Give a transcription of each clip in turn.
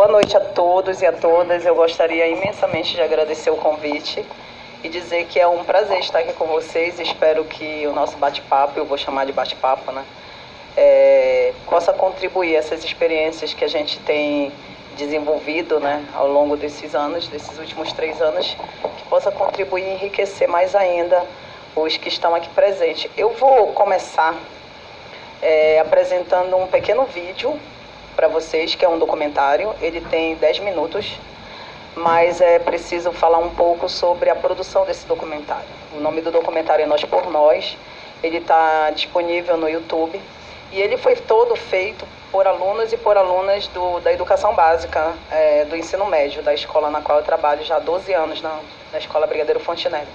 Boa noite a todos e a todas. Eu gostaria imensamente de agradecer o convite e dizer que é um prazer estar aqui com vocês. Espero que o nosso bate-papo, eu vou chamar de bate-papo, né, possa contribuir essas experiências que a gente tem desenvolvido, né, ao longo desses anos, desses últimos 3 anos, que possa contribuir e enriquecer mais ainda os que estão aqui presentes. Eu vou começar apresentando um pequeno vídeo para vocês, que é um documentário. Ele tem 10 minutos, mas é preciso falar um pouco sobre a produção desse documentário. O nome do documentário é Nós por Nós. Ele está disponível no YouTube e ele foi todo feito por alunos e por alunas da educação básica, do ensino médio, da escola na qual eu trabalho já há 12 anos, na Escola Brigadeiro Fontenelle.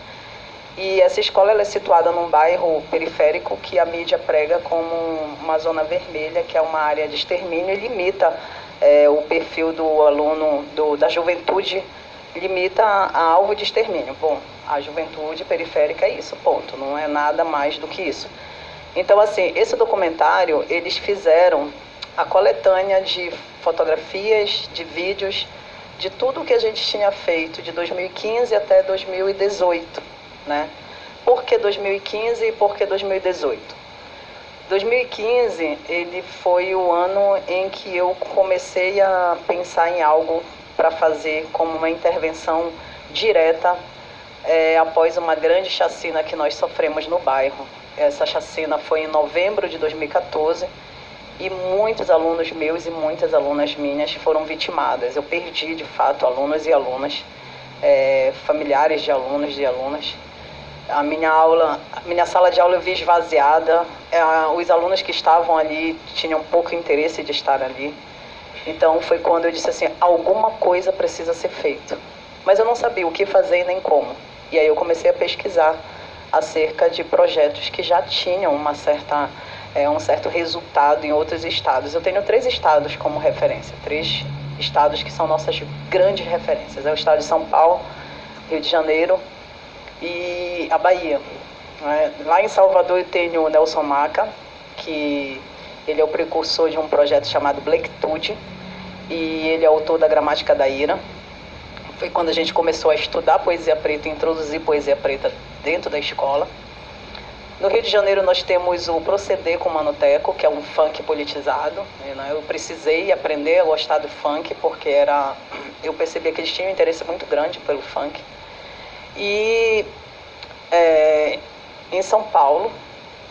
E essa escola ela é situada num bairro periférico que a mídia prega como uma zona vermelha, que é uma área de extermínio, e limita o perfil do aluno, da juventude, limita a alvo de extermínio. Bom, a juventude periférica é isso, ponto. Não é nada mais do que isso. Então, assim, esse documentário, eles fizeram a coletânea de fotografias, de vídeos, de tudo que a gente tinha feito de 2015 até 2018. Né? Por que 2015 e por que 2018? 2015 ele foi o ano em que eu comecei a pensar em algo para fazer como uma intervenção direta após uma grande chacina que nós sofremos no bairro. Essa chacina foi em novembro de 2014 e muitos alunos meus e muitas alunas minhas foram vitimadas. Eu perdi, de fato, alunos e alunas, familiares de alunos e alunas. A minha sala de aula eu vi esvaziada, os alunos que estavam ali tinham pouco interesse de estar ali. Então foi quando eu disse assim, alguma coisa precisa ser feita. Mas eu não sabia o que fazer e nem como. E aí eu comecei a pesquisar acerca de projetos que já tinham um certo resultado em outros estados. Eu tenho 3 estados como referência, 3 estados que são nossas grandes referências. É o estado de São Paulo, Rio de Janeiro e a Bahia. Lá em Salvador eu tenho o Nelson Maca, que ele é o precursor de um projeto chamado Blacktude, e ele é autor da Gramática da Ira. Foi quando a gente começou a estudar poesia preta e introduzir poesia preta dentro da escola. No Rio de Janeiro nós temos o Proceder com Mano Teco, que é um funk politizado. Eu precisei aprender a gostar do funk, porque eu percebi que eles tinham um interesse muito grande pelo funk. E em São Paulo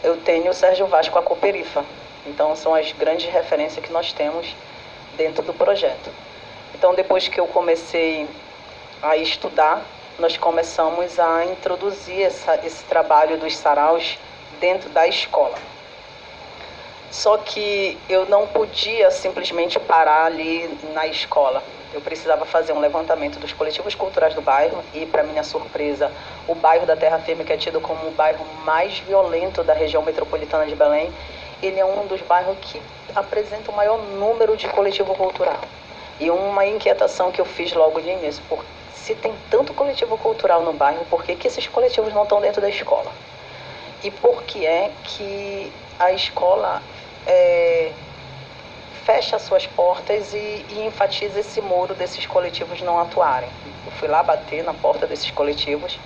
eu tenho o Sérgio Vaz com a Cooperifa. Então são as grandes referências que nós temos dentro do projeto. Então depois que eu comecei a estudar, nós começamos a introduzir esse trabalho dos saraus dentro da escola. Só que eu não podia simplesmente parar ali na escola. Eu precisava fazer um levantamento dos coletivos culturais do bairro e, para minha surpresa, o bairro da Terra Firme, que é tido como o bairro mais violento da região metropolitana de Belém, ele é um dos bairros que apresenta o maior número de coletivo cultural. E uma inquietação que eu fiz logo de início, se tem tanto coletivo cultural no bairro, por que esses coletivos não estão dentro da escola? E por que é que a escola fecha suas portas e enfatiza esse muro desses coletivos não atuarem? Eu fui lá bater na porta desses coletivos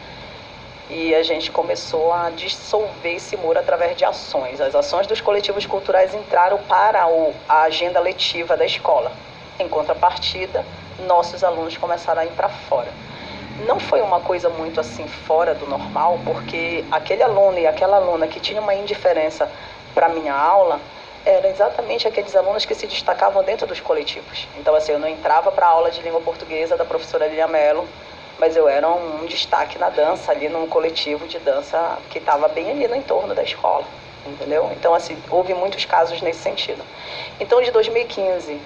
e a gente começou a dissolver esse muro através de ações. As ações dos coletivos culturais entraram para a agenda letiva da escola. Em contrapartida, nossos alunos começaram a ir para fora. Não foi uma coisa muito assim fora do normal, porque aquele aluno e aquela aluna que tinha uma indiferença para a minha aula eram exatamente aqueles alunos que se destacavam dentro dos coletivos. Então, assim, eu não entrava para a aula de língua portuguesa da professora Lilia Mello, mas eu era um destaque na dança, ali num coletivo de dança que estava bem ali no entorno da escola, entendeu? Então, assim, houve muitos casos nesse sentido. Então, de 2015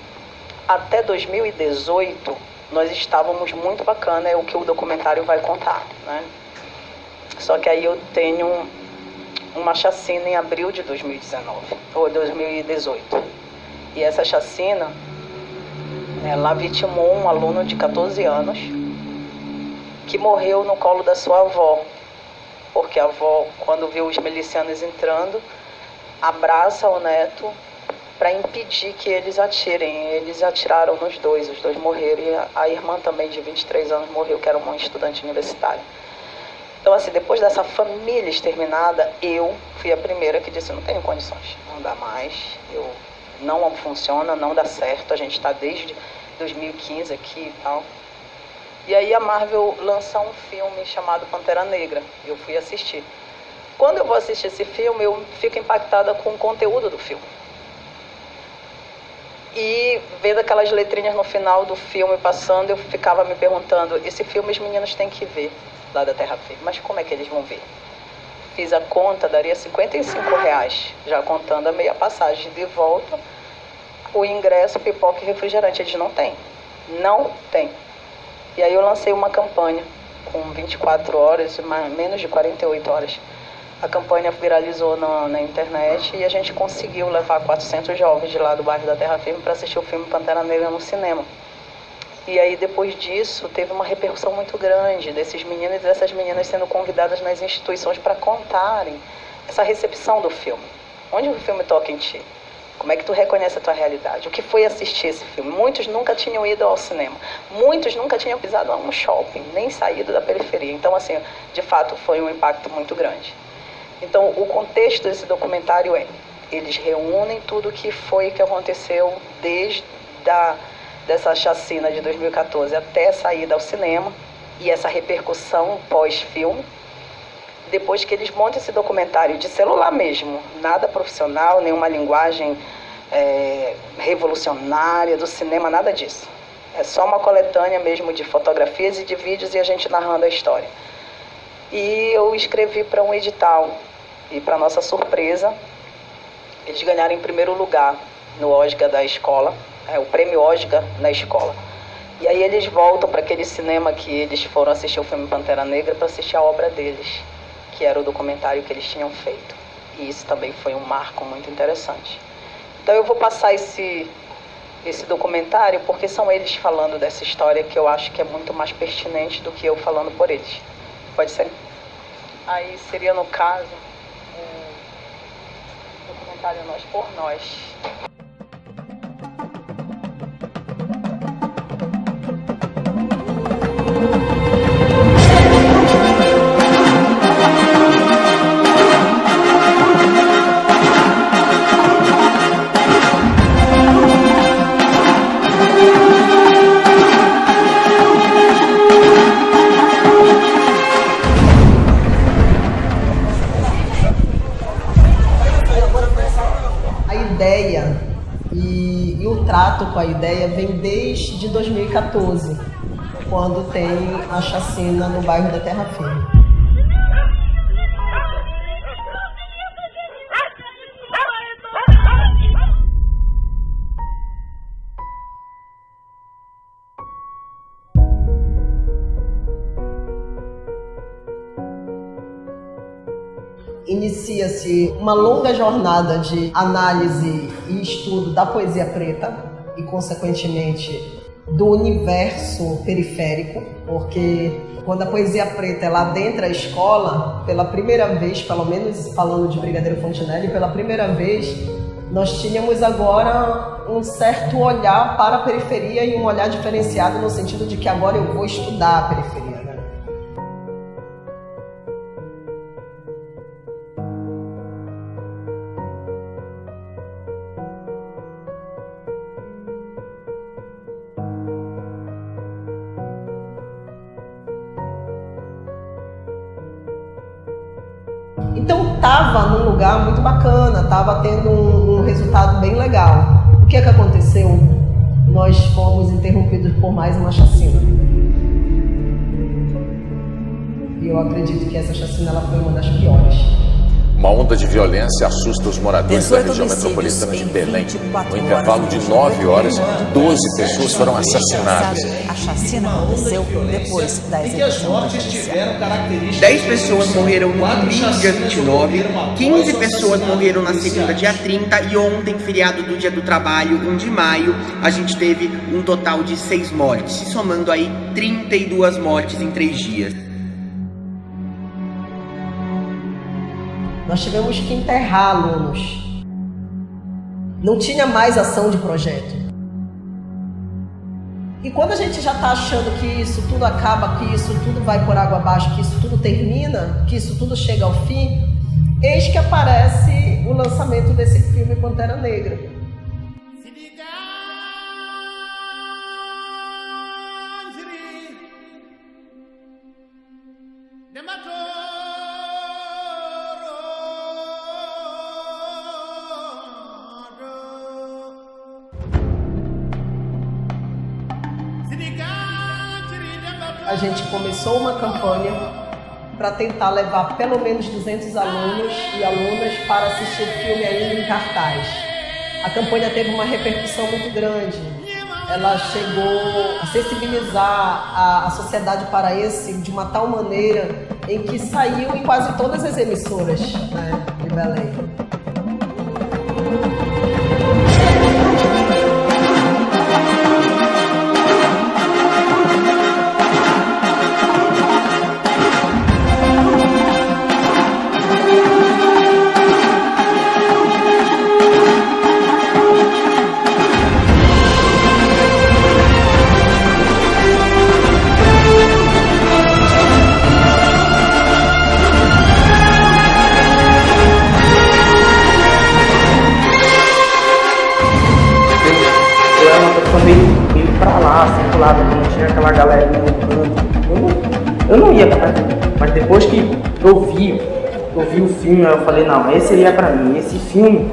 até 2018, nós estávamos muito bacana, é o que o documentário vai contar, né? Só que aí eu tenho uma chacina em abril de 2019, ou 2018. E essa chacina, ela vitimou um aluno de 14 anos que morreu no colo da sua avó, porque a avó, quando viu os milicianos entrando, abraça o neto para impedir que eles atirem. Eles atiraram nos dois, os dois morreram, e a irmã também de 23 anos morreu, que era uma estudante universitária. Então, assim, depois dessa família exterminada, eu fui a primeira que disse, não tenho condições, não dá mais, não funciona, não dá certo, a gente está desde 2015 aqui e tal. E aí a Marvel lança um filme chamado Pantera Negra, eu fui assistir. Quando eu vou assistir esse filme, eu fico impactada com o conteúdo do filme. E vendo aquelas letrinhas no final do filme passando, eu ficava me perguntando, esse filme os meninos têm que ver lá da Terra Firme, mas como é que eles vão ver? Fiz a conta, daria R$55, já contando a meia passagem de volta, o ingresso, pipoca e refrigerante. Eles não têm. Não tem. E aí eu lancei uma campanha com 24 horas, menos de 48 horas. A campanha viralizou na internet e a gente conseguiu levar 400 jovens de lá do bairro da Terra Firme para assistir o filme Pantera Negra no cinema. E aí, depois disso, teve uma repercussão muito grande desses meninos e dessas meninas sendo convidadas nas instituições para contarem essa recepção do filme. Onde o filme toca em ti? Como é que tu reconhece a tua realidade? O que foi assistir esse filme? Muitos nunca tinham ido ao cinema. Muitos nunca tinham pisado a um shopping, nem saído da periferia. Então, assim, de fato, foi um impacto muito grande. Então, o contexto desse documentário eles reúnem tudo o que aconteceu desde dessa chacina de 2014 até a saída ao cinema e essa repercussão pós-filme. Depois que eles montam esse documentário de celular mesmo, nada profissional, nenhuma linguagem revolucionária do cinema, nada disso. É só uma coletânea mesmo de fotografias e de vídeos e a gente narrando a história. E eu escrevi para um edital e, para nossa surpresa, eles ganharam em primeiro lugar no Oscar da escola, o prêmio Oscar na escola. E aí eles voltam para aquele cinema que eles foram assistir o filme Pantera Negra para assistir a obra deles, que era o documentário que eles tinham feito. E isso também foi um marco muito interessante. Então eu vou passar esse documentário porque são eles falando dessa história que eu acho que é muito mais pertinente do que eu falando por eles. Pode ser? Aí seria, no caso, o documentário Nós por Nós. E o trato com a ideia vem desde 2014, quando tem a chacina no bairro da Terra Firme. Inicia-se uma longa jornada de análise e estudo da poesia preta e, consequentemente, do universo periférico, porque quando a poesia preta ela adentra a escola, pela primeira vez, pelo menos falando de Brigadeiro Fontenelle, pela primeira vez nós tínhamos agora um certo olhar para a periferia e um olhar diferenciado no sentido de que agora eu vou estudar a periferia. Então estava num lugar muito bacana, estava tendo um resultado bem legal. O que é que aconteceu? Nós fomos interrompidos por mais uma chacina. E eu acredito que essa chacina ela foi uma das piores. Uma onda de violência assusta os moradores da região metropolitana de Belém. No intervalo de 9 horas, 12 pessoas foram assassinadas. A chacina aconteceu depois da execução. 10 pessoas morreram no domingo, dia 29, 15 pessoas morreram na segunda, dia 30, e ontem, feriado do Dia do Trabalho, 1 de maio, a gente teve um total de 6 mortes, se somando aí 32 mortes em 3 dias. Nós tivemos que enterrar alunos. Não tinha mais ação de projeto. E quando a gente já está achando que isso tudo acaba, que isso tudo vai por água abaixo, que isso tudo termina, que isso tudo chega ao fim, eis que aparece o lançamento desse filme Pantera Negra. A gente começou uma campanha para tentar levar pelo menos 200 alunos e alunas para assistir o filme ainda em cartaz. A campanha teve uma repercussão muito grande. Ela chegou a sensibilizar a sociedade paraense de uma tal maneira em que saiu em quase todas as emissoras, né, de Belém. Quando tinha aquela galera no canto, eu não ia pra cá. Mas depois que eu vi o filme, eu falei, não, esse aí é pra mim. Esse filme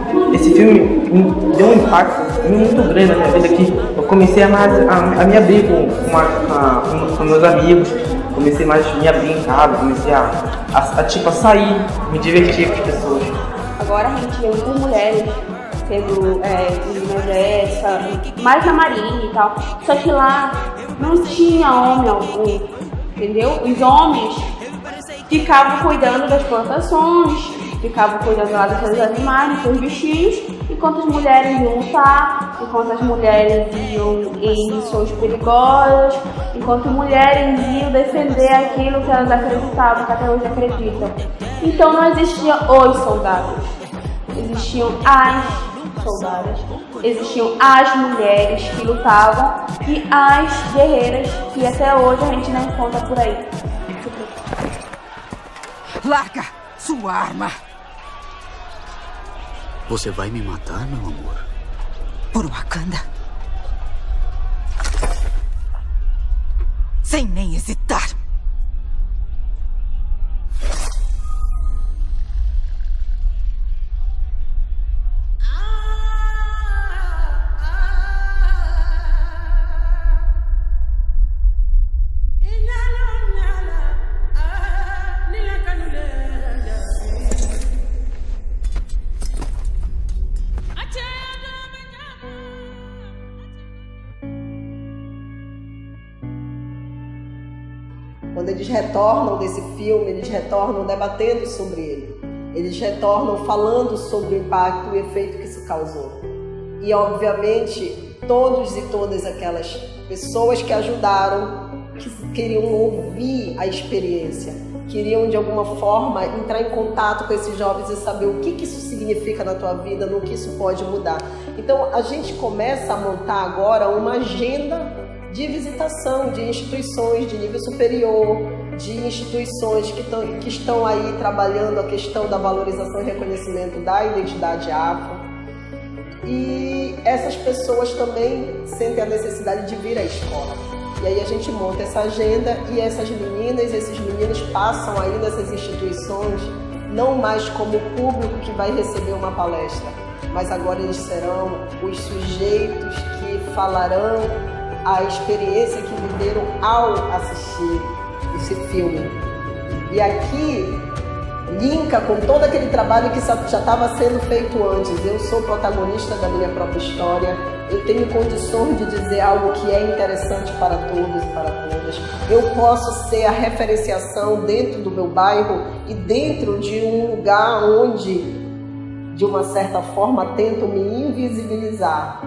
me deu um impacto muito grande na minha vida, que eu comecei a me abrir com meus amigos, comecei mais a me abrir em casa, comecei a sair, me divertir com as pessoas. Agora a gente vê muitas mulheres tendo mais na marinha e tal, só que lá não tinha homem algum, entendeu? Os homens ficavam cuidando das plantações, ficavam cuidando lá dos seus animais, dos seus bichinhos, enquanto as mulheres iam lutar, enquanto as mulheres iam em missões perigosas, enquanto mulheres iam defender aquilo que elas acreditavam, que até hoje acreditam. Então não existiam os soldados, existiam as soldadas, existiam as mulheres que lutavam e as guerreiras que até hoje a gente não encontra por aí. Larga sua arma! Você vai me matar, meu amor? Por Wakanda. Sem nem hesitar. Quando eles retornam desse filme, eles retornam debatendo sobre ele. Eles retornam falando sobre o impacto e o efeito que isso causou. E, obviamente, todos e todas aquelas pessoas que ajudaram, que queriam ouvir a experiência, queriam, de alguma forma, entrar em contato com esses jovens e saber o que isso significa na tua vida, no que isso pode mudar. Então, a gente começa a montar agora uma agenda de visitação de instituições de nível superior, de instituições que estão aí trabalhando a questão da valorização e reconhecimento da identidade afro. E essas pessoas também sentem a necessidade de vir à escola. E aí a gente monta essa agenda e essas meninas, esses meninos passam aí nessas instituições, não mais como público que vai receber uma palestra, mas agora eles serão os sujeitos que falarão a experiência que viveram ao assistir esse filme. E aqui linka com todo aquele trabalho que já estava sendo feito antes. Eu sou protagonista da minha própria história, eu tenho condições de dizer algo que é interessante para todos e para todas. Eu posso ser a referenciação dentro do meu bairro e dentro de um lugar onde, de uma certa forma, tentam me invisibilizar,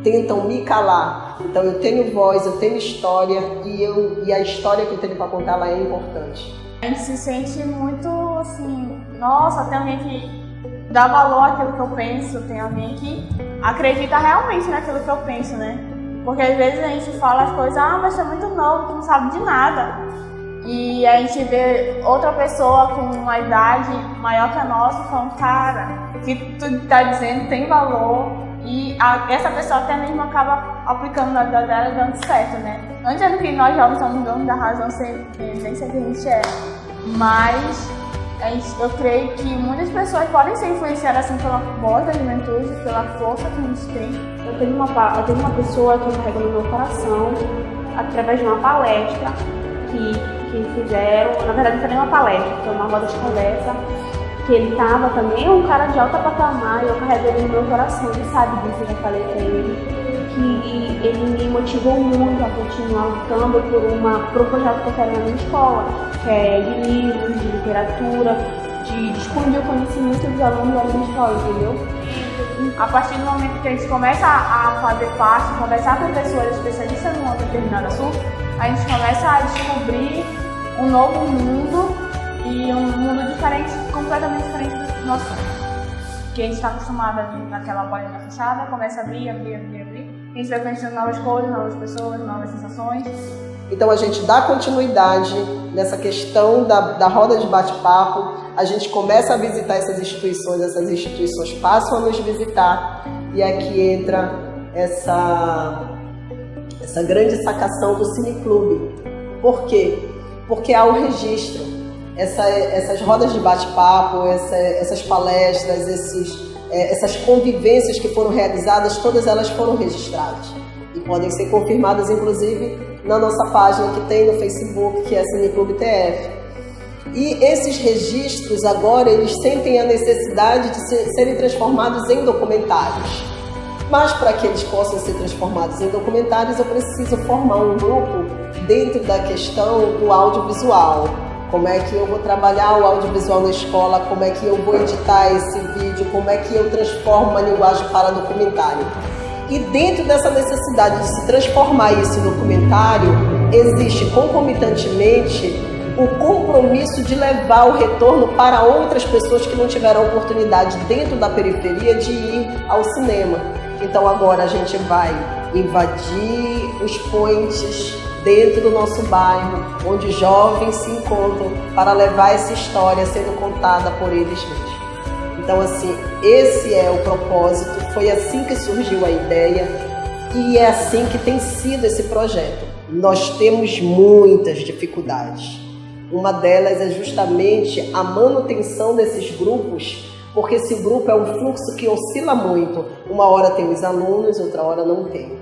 tentam me calar. Então eu tenho voz, eu tenho história e a história que eu tenho para contar ela é importante. A gente se sente muito assim, nossa, tem gente dá valor àquilo que eu penso, tem alguém que acredita realmente naquilo que eu penso, né? Porque às vezes a gente fala as coisas, mas você é muito novo, tu não sabe de nada. E a gente vê outra pessoa com uma idade maior que a nossa falando, cara, o que tu tá dizendo tem valor. E essa pessoa até mesmo acaba aplicando na vida dela e dando certo, né? Não dizendo que nós jovens somos donos da razão, nem sei que a gente é. Mas eu creio que muitas pessoas podem ser influenciadas assim pela voz da juventude, pela força que a gente tem. Eu tenho uma pessoa que carrega no meu coração, através de uma palestra que fizeram, na verdade não foi nem uma palestra, foi uma roda de conversa, que ele estava também um cara de alta patamar, e eu carrego ele no meu coração, ele sabe disso, eu já falei pra ele, que ele me motivou muito a continuar lutando por um projeto que eu quero na minha escola, que é de livros, de literatura, de difundir o conhecimento dos alunos da minha escola, entendeu? A partir do momento que a gente começa a fazer parte, conversar com pessoas especialistas num determinado assunto, a gente começa a descobrir um novo mundo e um mundo diferente, completamente diferente do nosso. Que a gente está acostumado ali naquela bolinha fechada, começa a abrir. A gente vai conhecendo novas coisas, novas pessoas, novas sensações. Então a gente dá continuidade nessa questão da roda de bate-papo, a gente começa a visitar essas instituições passam a nos visitar, e aqui entra essa grande sacação do Cineclube. Por quê? Porque há o registro. Essas rodas de bate-papo, essas palestras, essas convivências que foram realizadas, todas elas foram registradas. E podem ser confirmadas, inclusive, na nossa página que tem no Facebook, que é Cineclube TF. E esses registros agora, eles sentem a necessidade de serem transformados em documentários. Mas para que eles possam ser transformados em documentários, eu preciso formar um grupo dentro da questão do audiovisual. Como é que eu vou trabalhar o audiovisual na escola, como é que eu vou editar esse vídeo, como é que eu transformo uma linguagem para documentário. E dentro dessa necessidade de se transformar isso em documentário, existe concomitantemente o compromisso de levar o retorno para outras pessoas que não tiveram oportunidade dentro da periferia de ir ao cinema. Então agora a gente vai invadir os points dentro do nosso bairro, onde jovens se encontram para levar essa história sendo contada por eles mesmos. Então, assim, esse é o propósito, foi assim que surgiu a ideia e é assim que tem sido esse projeto. Nós temos muitas dificuldades. Uma delas é justamente a manutenção desses grupos, porque esse grupo é um fluxo que oscila muito. Uma hora tem os alunos, outra hora não tem.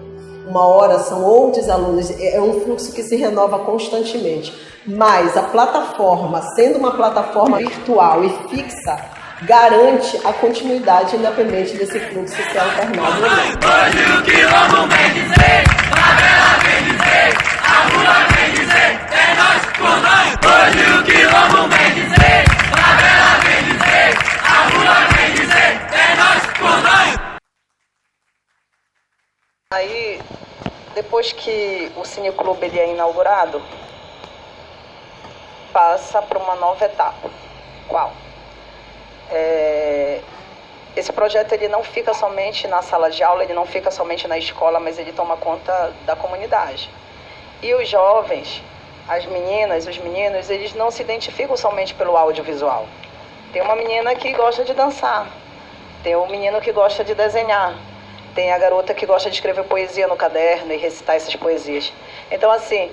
Uma hora são outros alunos, é um fluxo que se renova constantemente. Mas a plataforma, sendo uma plataforma virtual e fixa, garante a continuidade independente desse fluxo ser alternado. Hoje o quilombo vem dizer, a favela vem dizer, a rua vem dizer, é nós por nós. Hoje o quilombo vem dizer, a favela vem dizer, a rua vem dizer, é nós por nós. Aí, depois que o Cineclube ele é inaugurado, passa para uma nova etapa. Qual? Esse projeto ele não fica somente na sala de aula, ele não fica somente na escola, mas ele toma conta da comunidade. E os jovens, as meninas, os meninos, eles não se identificam somente pelo audiovisual. Tem uma menina que gosta de dançar, tem um menino que gosta de desenhar, tem a garota que gosta de escrever poesia no caderno e recitar essas poesias. Então, assim,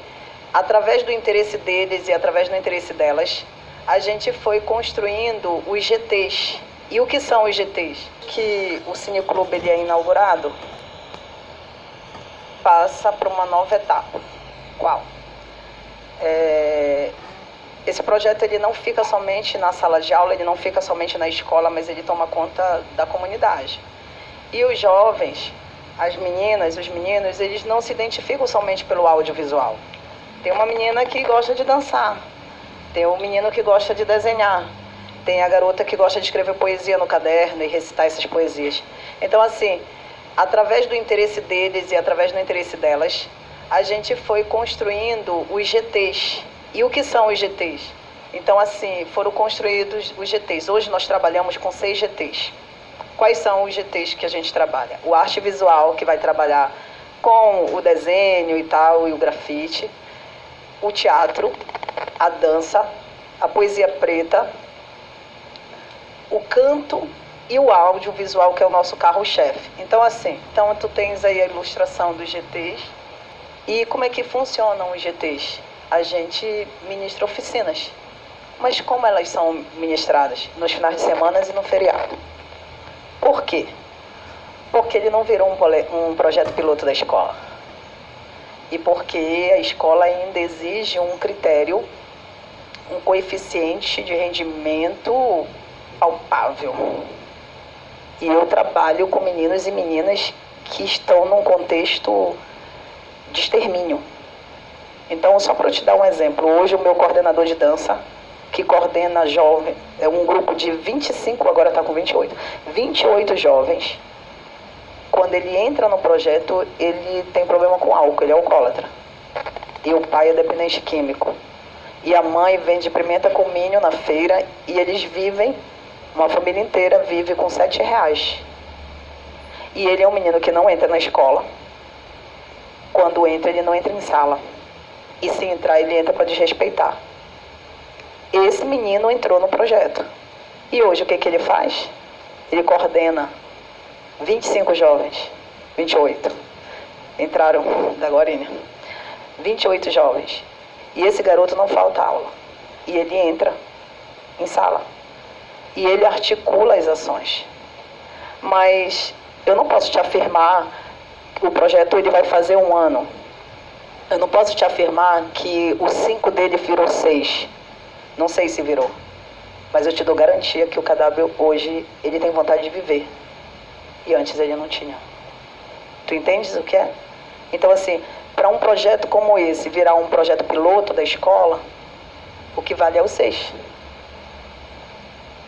através do interesse deles e através do interesse delas, a gente foi construindo os GTs. E o que são os GTs? Que o Cineclube ele é inaugurado, passa para uma nova etapa. Qual? Esse projeto ele não fica somente na sala de aula, ele não fica somente na escola, mas ele toma conta da comunidade. E os jovens, as meninas, os meninos, eles não se identificam somente pelo audiovisual. Tem uma menina que gosta de dançar, tem um menino que gosta de desenhar, tem a garota que gosta de escrever poesia no caderno e recitar essas poesias. Então, assim, através do interesse deles e através do interesse delas, a gente foi construindo os GTs. E o que são os GTs? Então, assim, foram construídos os GTs. Hoje nós trabalhamos com 6 GTs. Quais são os GTs que a gente trabalha? O arte visual, que vai trabalhar com o desenho e tal, e o grafite. O teatro, a dança, a poesia preta, o canto e o audiovisual, que é o nosso carro-chefe. Então, assim, tu tens aí a ilustração dos GTs. E como é que funcionam os GTs? A gente ministra oficinas. Mas como elas são ministradas? Nos finais de semana e no feriado. Por quê? Porque ele não virou um projeto piloto da escola. E porque a escola ainda exige um critério, um coeficiente de rendimento palpável. E eu trabalho com meninos e meninas que estão num contexto de extermínio. Então, só para eu te dar um exemplo, hoje o meu coordenador de dança, que coordena jovem, é um grupo de 25, agora está com 28 jovens. Quando ele entra no projeto, ele tem problema com álcool, ele é alcoólatra. E o pai é dependente químico. E a mãe vende pimenta com milho na feira e eles vivem, uma família inteira vive com R$7. E ele é um menino que não entra na escola. Quando entra, ele não entra em sala. E se entrar, ele entra para desrespeitar. Esse menino entrou no projeto. E hoje o que ele faz? Ele coordena 25 jovens. 28. Entraram da Gorinha. 28 jovens. E esse garoto não falta aula. E ele entra em sala. E ele articula as ações. Mas eu não posso te afirmar que o projeto ele vai fazer 1 ano. Eu não posso te afirmar que o 5 dele virou 6. Não sei se virou. Mas eu te dou garantia que o cadáver hoje, ele tem vontade de viver. E antes ele não tinha. Tu entendes o que é? Então, assim, para um projeto como esse virar um projeto piloto da escola, o que vale é o 6.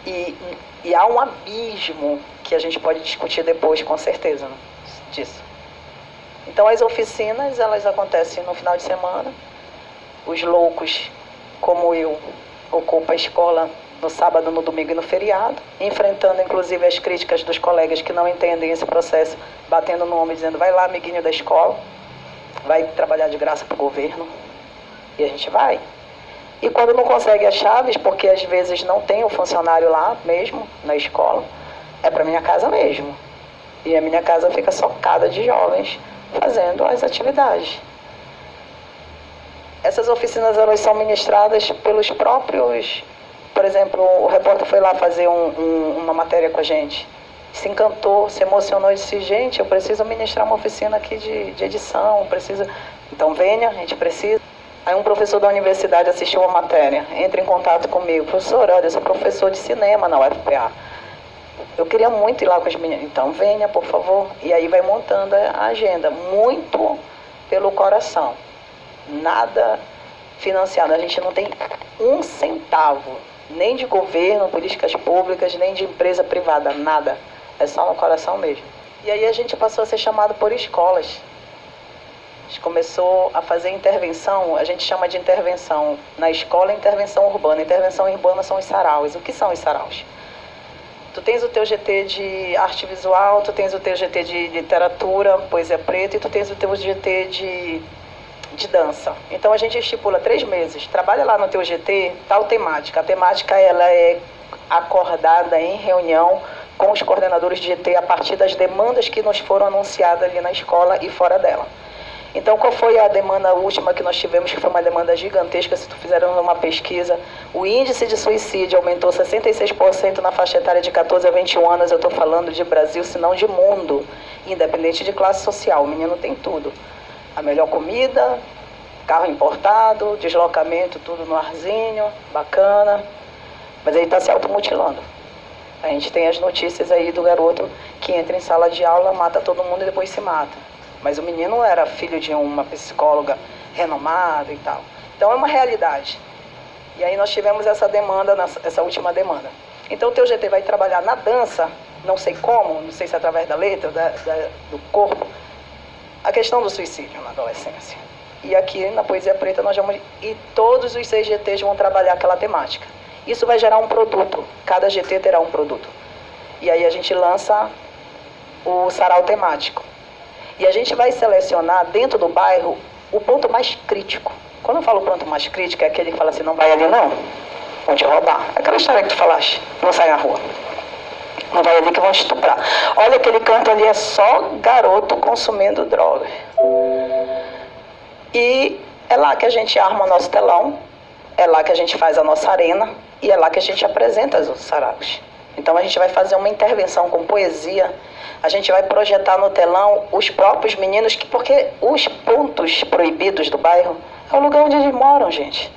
E há um abismo que a gente pode discutir depois, com certeza, né, disso. Então, as oficinas, elas acontecem no final de semana. Os loucos, como eu, ocupam a escola no sábado, no domingo e no feriado, enfrentando, inclusive, as críticas dos colegas que não entendem esse processo, batendo no ombro, dizendo, vai lá, amiguinho da escola, vai trabalhar de graça para o governo. E a gente vai. E quando não consegue as chaves, porque às vezes não tem o funcionário lá mesmo, na escola, é para minha casa mesmo. E a minha casa fica socada de jovens fazendo as atividades. Essas oficinas, elas são ministradas pelos próprios... Por exemplo, o repórter foi lá fazer uma matéria com a gente. Se encantou, se emocionou e disse, gente, eu preciso ministrar uma oficina aqui de edição, preciso... Então venha, a gente precisa. Aí um professor da universidade assistiu a matéria, entra em contato comigo. Professor, olha, eu sou professor de cinema na UFPA. Eu queria muito ir lá com os meninos. Então venha, por favor. E aí vai montando a agenda. Muito pelo coração. Nada financiado. A gente não tem 1 centavo. Nem de governo, políticas públicas, nem de empresa privada. Nada. É só no coração mesmo. E aí a gente passou a ser chamado por escolas. A gente começou a fazer intervenção, a gente chama de intervenção na escola, intervenção urbana. Intervenção urbana são os saraus. O que são os saraus? Tu tens o teu GT de arte visual, tu tens o teu GT de literatura, poesia preta, e tu tens o teu GT de dança. Então a gente estipula 3 meses. Trabalha lá no teu GT, tal temática. A temática ela é acordada em reunião com os coordenadores de GT a partir das demandas que nos foram anunciadas ali na escola e fora dela. Então, qual foi a demanda última que nós tivemos, que foi uma demanda gigantesca? Se tu fizeram uma pesquisa, o índice de suicídio aumentou 66% na faixa etária de 14 a 21 anos, eu estou falando de Brasil, se não de mundo, independente de classe social. O menino tem tudo. A melhor comida, carro importado, deslocamento, tudo no arzinho, bacana, mas ele está se automutilando. A gente tem as notícias aí do garoto que entra em sala de aula, mata todo mundo e depois se mata. Mas o menino era filho de uma psicóloga renomada e tal. Então é uma realidade. E aí nós tivemos essa demanda, essa última demanda. Então o teu GT vai trabalhar na dança, não sei como, não sei se é através da letra, do corpo, a questão do suicídio na adolescência. E aqui na Poesia Preta nós vamos... E todos os 6 GTs vão trabalhar aquela temática. Isso vai gerar um produto. Cada GT terá um produto. E aí a gente lança o sarau temático. E a gente vai selecionar dentro do bairro o ponto mais crítico. Quando eu falo ponto mais crítico, é aquele que fala assim, não vai ali não, vão te roubar. Aquela história que tu falaste, não sai na rua. Não vai ali que vão te estuprar. Olha, aquele canto ali é só garoto consumindo drogas. E é lá que a gente arma o nosso telão, é lá que a gente faz a nossa arena e é lá que a gente apresenta os saraus. Então a gente vai fazer uma intervenção com poesia, a gente vai projetar no telão os próprios meninos, porque os pontos proibidos do bairro é o lugar onde eles moram, gente.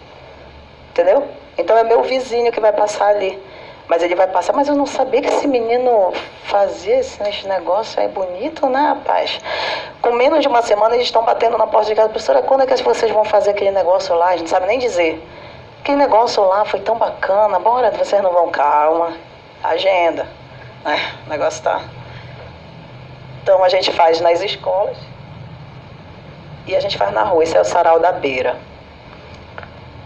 Entendeu? Então é meu vizinho que vai passar ali. Mas ele vai passar, mas eu não sabia que esse menino fazia esse negócio aí bonito, né, rapaz? Com menos de uma semana eles estão batendo na porta de casa. Professora, quando é que vocês vão fazer aquele negócio lá? A gente não sabe nem dizer. Aquele negócio lá foi tão bacana, bora, vocês não vão, calma. Agenda, né? O negócio tá... Então a gente faz nas escolas e a gente faz na rua. Esse é o Sarau da Beira.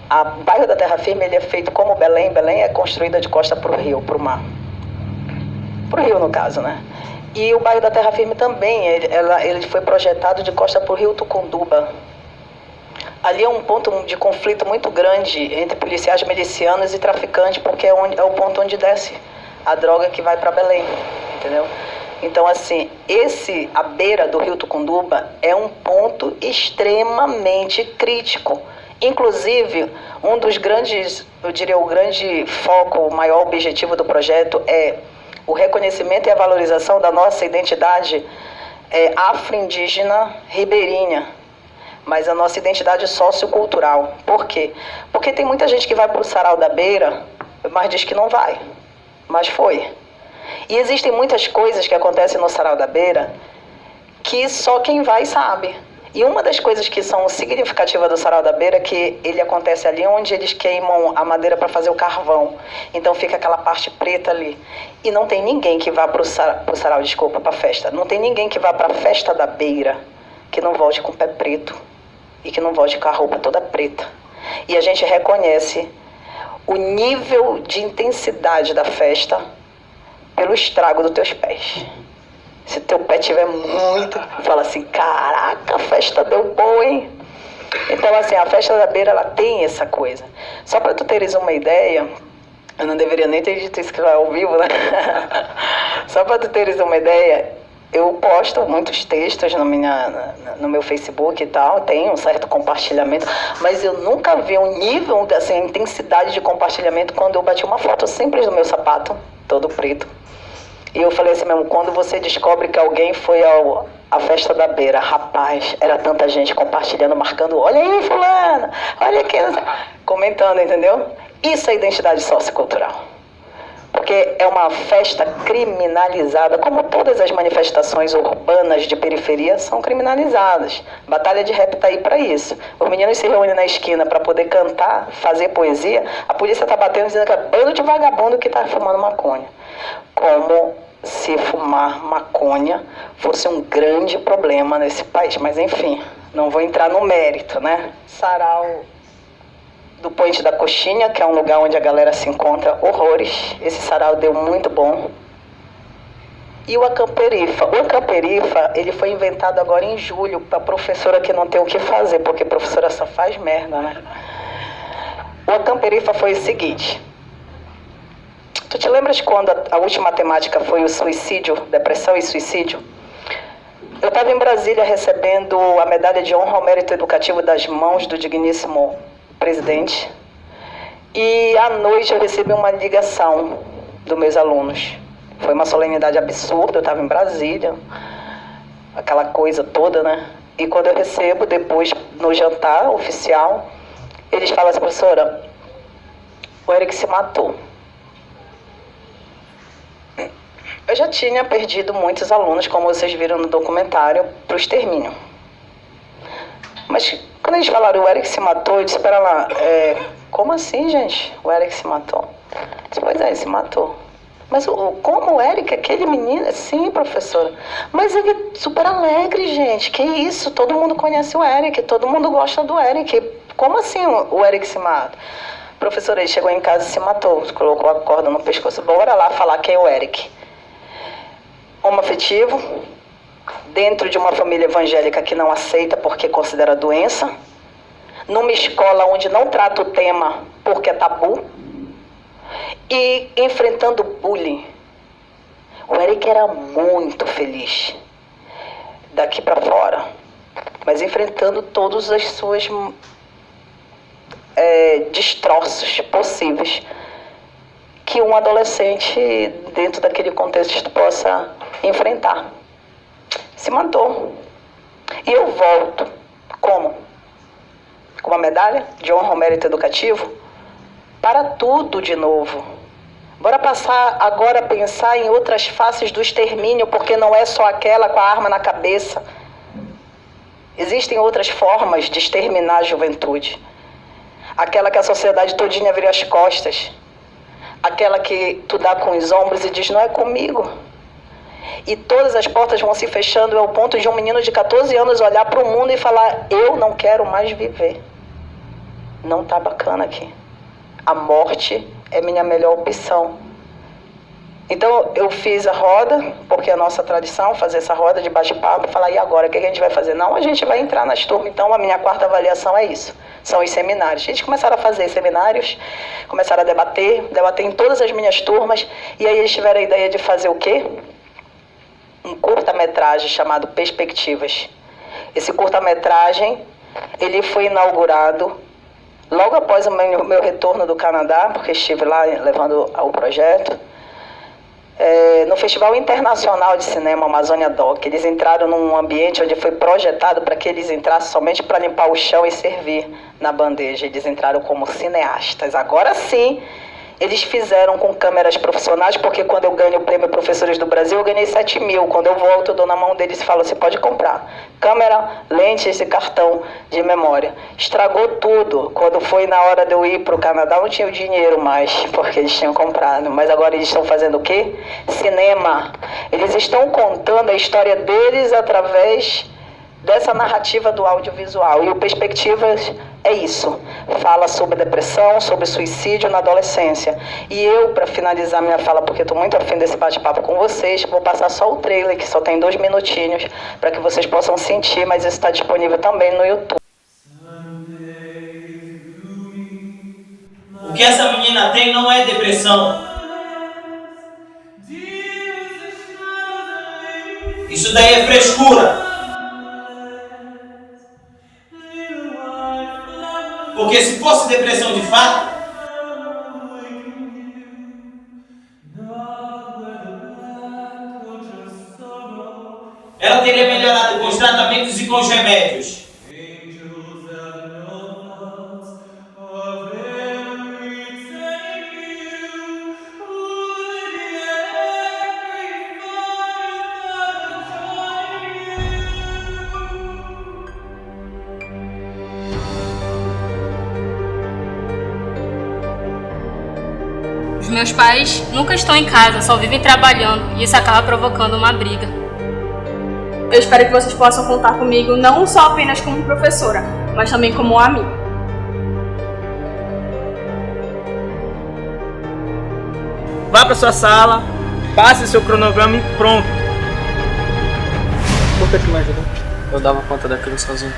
O bairro da Terra Firme ele é feito como Belém. Belém é construída de costa para o rio, para o mar. Para o rio, no caso, né? E o bairro da Terra Firme também, ele foi projetado de costa para o rio Tucunduba. Ali é um ponto de conflito muito grande entre policiais milicianos e traficantes, porque é o ponto onde desce a droga que vai para Belém, entendeu? Então, assim, a beira do rio Tucunduba é um ponto extremamente crítico. Inclusive, um dos grandes, eu diria, o grande foco, o maior objetivo do projeto é o reconhecimento e a valorização da nossa identidade afro-indígena ribeirinha, mas a nossa identidade sociocultural. Por quê? Porque tem muita gente que vai para o Sarau da Beira, mas diz que não vai, mas foi. E existem muitas coisas que acontecem no Sarau da Beira que só quem vai sabe. E uma das coisas que são significativas do Sarau da Beira é que ele acontece ali onde eles queimam a madeira para fazer o carvão. Então fica aquela parte preta ali. E não tem ninguém que vá para o sarau, desculpa, para a festa. Não tem ninguém que vá para a festa da Beira que não volte com o pé preto e que não volte com a roupa toda preta. E a gente reconhece o nível de intensidade da festa pelo estrago dos teus pés. Se teu pé tiver muito, fala assim, caraca, a festa deu boa, hein? Então, assim, a festa da Beira, ela tem essa coisa. Só para tu teres uma ideia, eu não deveria nem ter dito isso que vai ao vivo, né? Só para tu teres uma ideia, eu posto muitos textos no meu Facebook e tal, tem um certo compartilhamento, mas eu nunca vi um nível, assim, a intensidade de compartilhamento quando eu bati uma foto simples do meu sapato, todo preto. E eu falei assim mesmo, quando você descobre que alguém foi à festa da Beira, rapaz, era tanta gente compartilhando, marcando, olha aí fulano, olha aqui, comentando, entendeu? Isso é identidade sociocultural. Porque é uma festa criminalizada, como todas as manifestações urbanas de periferia são criminalizadas. Batalha de Rap está aí para isso. Os meninos se reúnem na esquina para poder cantar, fazer poesia, a polícia está batendo dizendo que é bando de vagabundo que está fumando maconha. Como se fumar maconha fosse um grande problema nesse país. Mas enfim, não vou entrar no mérito, né? Sarau do Ponte da Coxinha, que é um lugar onde a galera se encontra, horrores. Esse sarau deu muito bom. E o Acamperifa. O Acamperifa, ele foi inventado agora em julho para professora que não tem o que fazer, porque professora só faz merda, né? O Acamperifa foi o seguinte. Tu te lembras quando a última temática foi o suicídio, depressão e suicídio? Eu estava em Brasília recebendo a medalha de honra ao mérito educativo das mãos do digníssimo presidente. E à noite eu recebi uma ligação dos meus alunos. Foi uma solenidade absurda, eu estava em Brasília, aquela coisa toda, né? E quando eu recebo, depois no jantar oficial, eles falam assim, professora, o Eric se matou. Eu já tinha perdido muitos alunos, como vocês viram no documentário, para o extermínio. Mas quando eles falaram o Eric se matou, eu disse, espera lá, como assim, gente? O Eric se matou? Eu disse, pois é, ele se matou. Mas como o Eric, aquele menino... Sim, professora. Mas ele é super alegre, gente. Que isso? Todo mundo conhece o Eric. Todo mundo gosta do Eric. Como assim o Eric se mata? Professora, ele chegou em casa e se matou. Colocou a corda no pescoço. Bora lá falar quem é o Eric. Homoafetivo. Dentro de uma família evangélica que não aceita porque considera doença. Numa escola onde não trata o tema porque é tabu. E enfrentando bullying. O Eric era muito feliz daqui para fora, mas enfrentando todos os seus destroços possíveis que um adolescente dentro daquele contexto possa enfrentar. Se matou. E eu volto. Como? Com uma medalha de honra ao mérito educativo? Para tudo de novo. Bora passar agora a pensar em outras faces do extermínio, porque não é só aquela com a arma na cabeça. Existem outras formas de exterminar a juventude. Aquela que a sociedade todinha vira as costas. Aquela que tu dá com os ombros e diz, não é comigo. E todas as portas vão se fechando ao ponto de um menino de 14 anos olhar para o mundo e falar, eu não quero mais viver. Não tá bacana aqui. A morte é minha melhor opção. Então eu fiz a roda, porque é a nossa tradição fazer essa roda de bate-papo, falar, e agora, o que a gente vai fazer? Não, a gente vai entrar nas turmas. Então a minha quarta avaliação é isso, são os seminários. A gente começaram a fazer seminários, começaram a debater em todas as minhas turmas, e aí eles tiveram a ideia de fazer o quê? Um curta-metragem chamado Perspectivas. Esse curta-metragem, ele foi inaugurado logo após o meu retorno do Canadá, porque estive lá levando o projeto, no Festival Internacional de Cinema Amazônia Doc. Eles entraram num ambiente onde foi projetado para que eles entrassem somente para limpar o chão e servir na bandeja. Eles entraram como cineastas. Agora sim, eles fizeram com câmeras profissionais, porque quando eu ganho o prêmio Professores do Brasil, eu ganhei 7 mil. Quando eu volto, eu dou na mão deles e falo, você pode comprar câmera, lentes e cartão de memória. Estragou tudo. Quando foi na hora de eu ir para o Canadá, eu não tinha o dinheiro mais, porque eles tinham comprado. Mas agora eles estão fazendo o quê? Cinema. Eles estão contando a história deles através dessa narrativa do audiovisual. E o Perspectivas é isso. Fala sobre depressão, sobre suicídio na adolescência. E eu, para finalizar minha fala, porque estou muito afim desse bate-papo com vocês, vou passar só o trailer, que só tem 2 minutinhos, para que vocês possam sentir, mas isso está disponível também no YouTube. O que essa menina tem não é depressão. Isso daí é frescura. Porque se fosse depressão de fato, ela teria melhorado com os tratamentos e com os remédios. Os meus pais nunca estão em casa, só vivem trabalhando, e isso acaba provocando uma briga. Eu espero que vocês possam contar comigo não só apenas como professora, mas também como amiga. Vá para sua sala, passe seu cronograma e pronto. Por que me ajudou? Eu dava conta daquilo sozinho.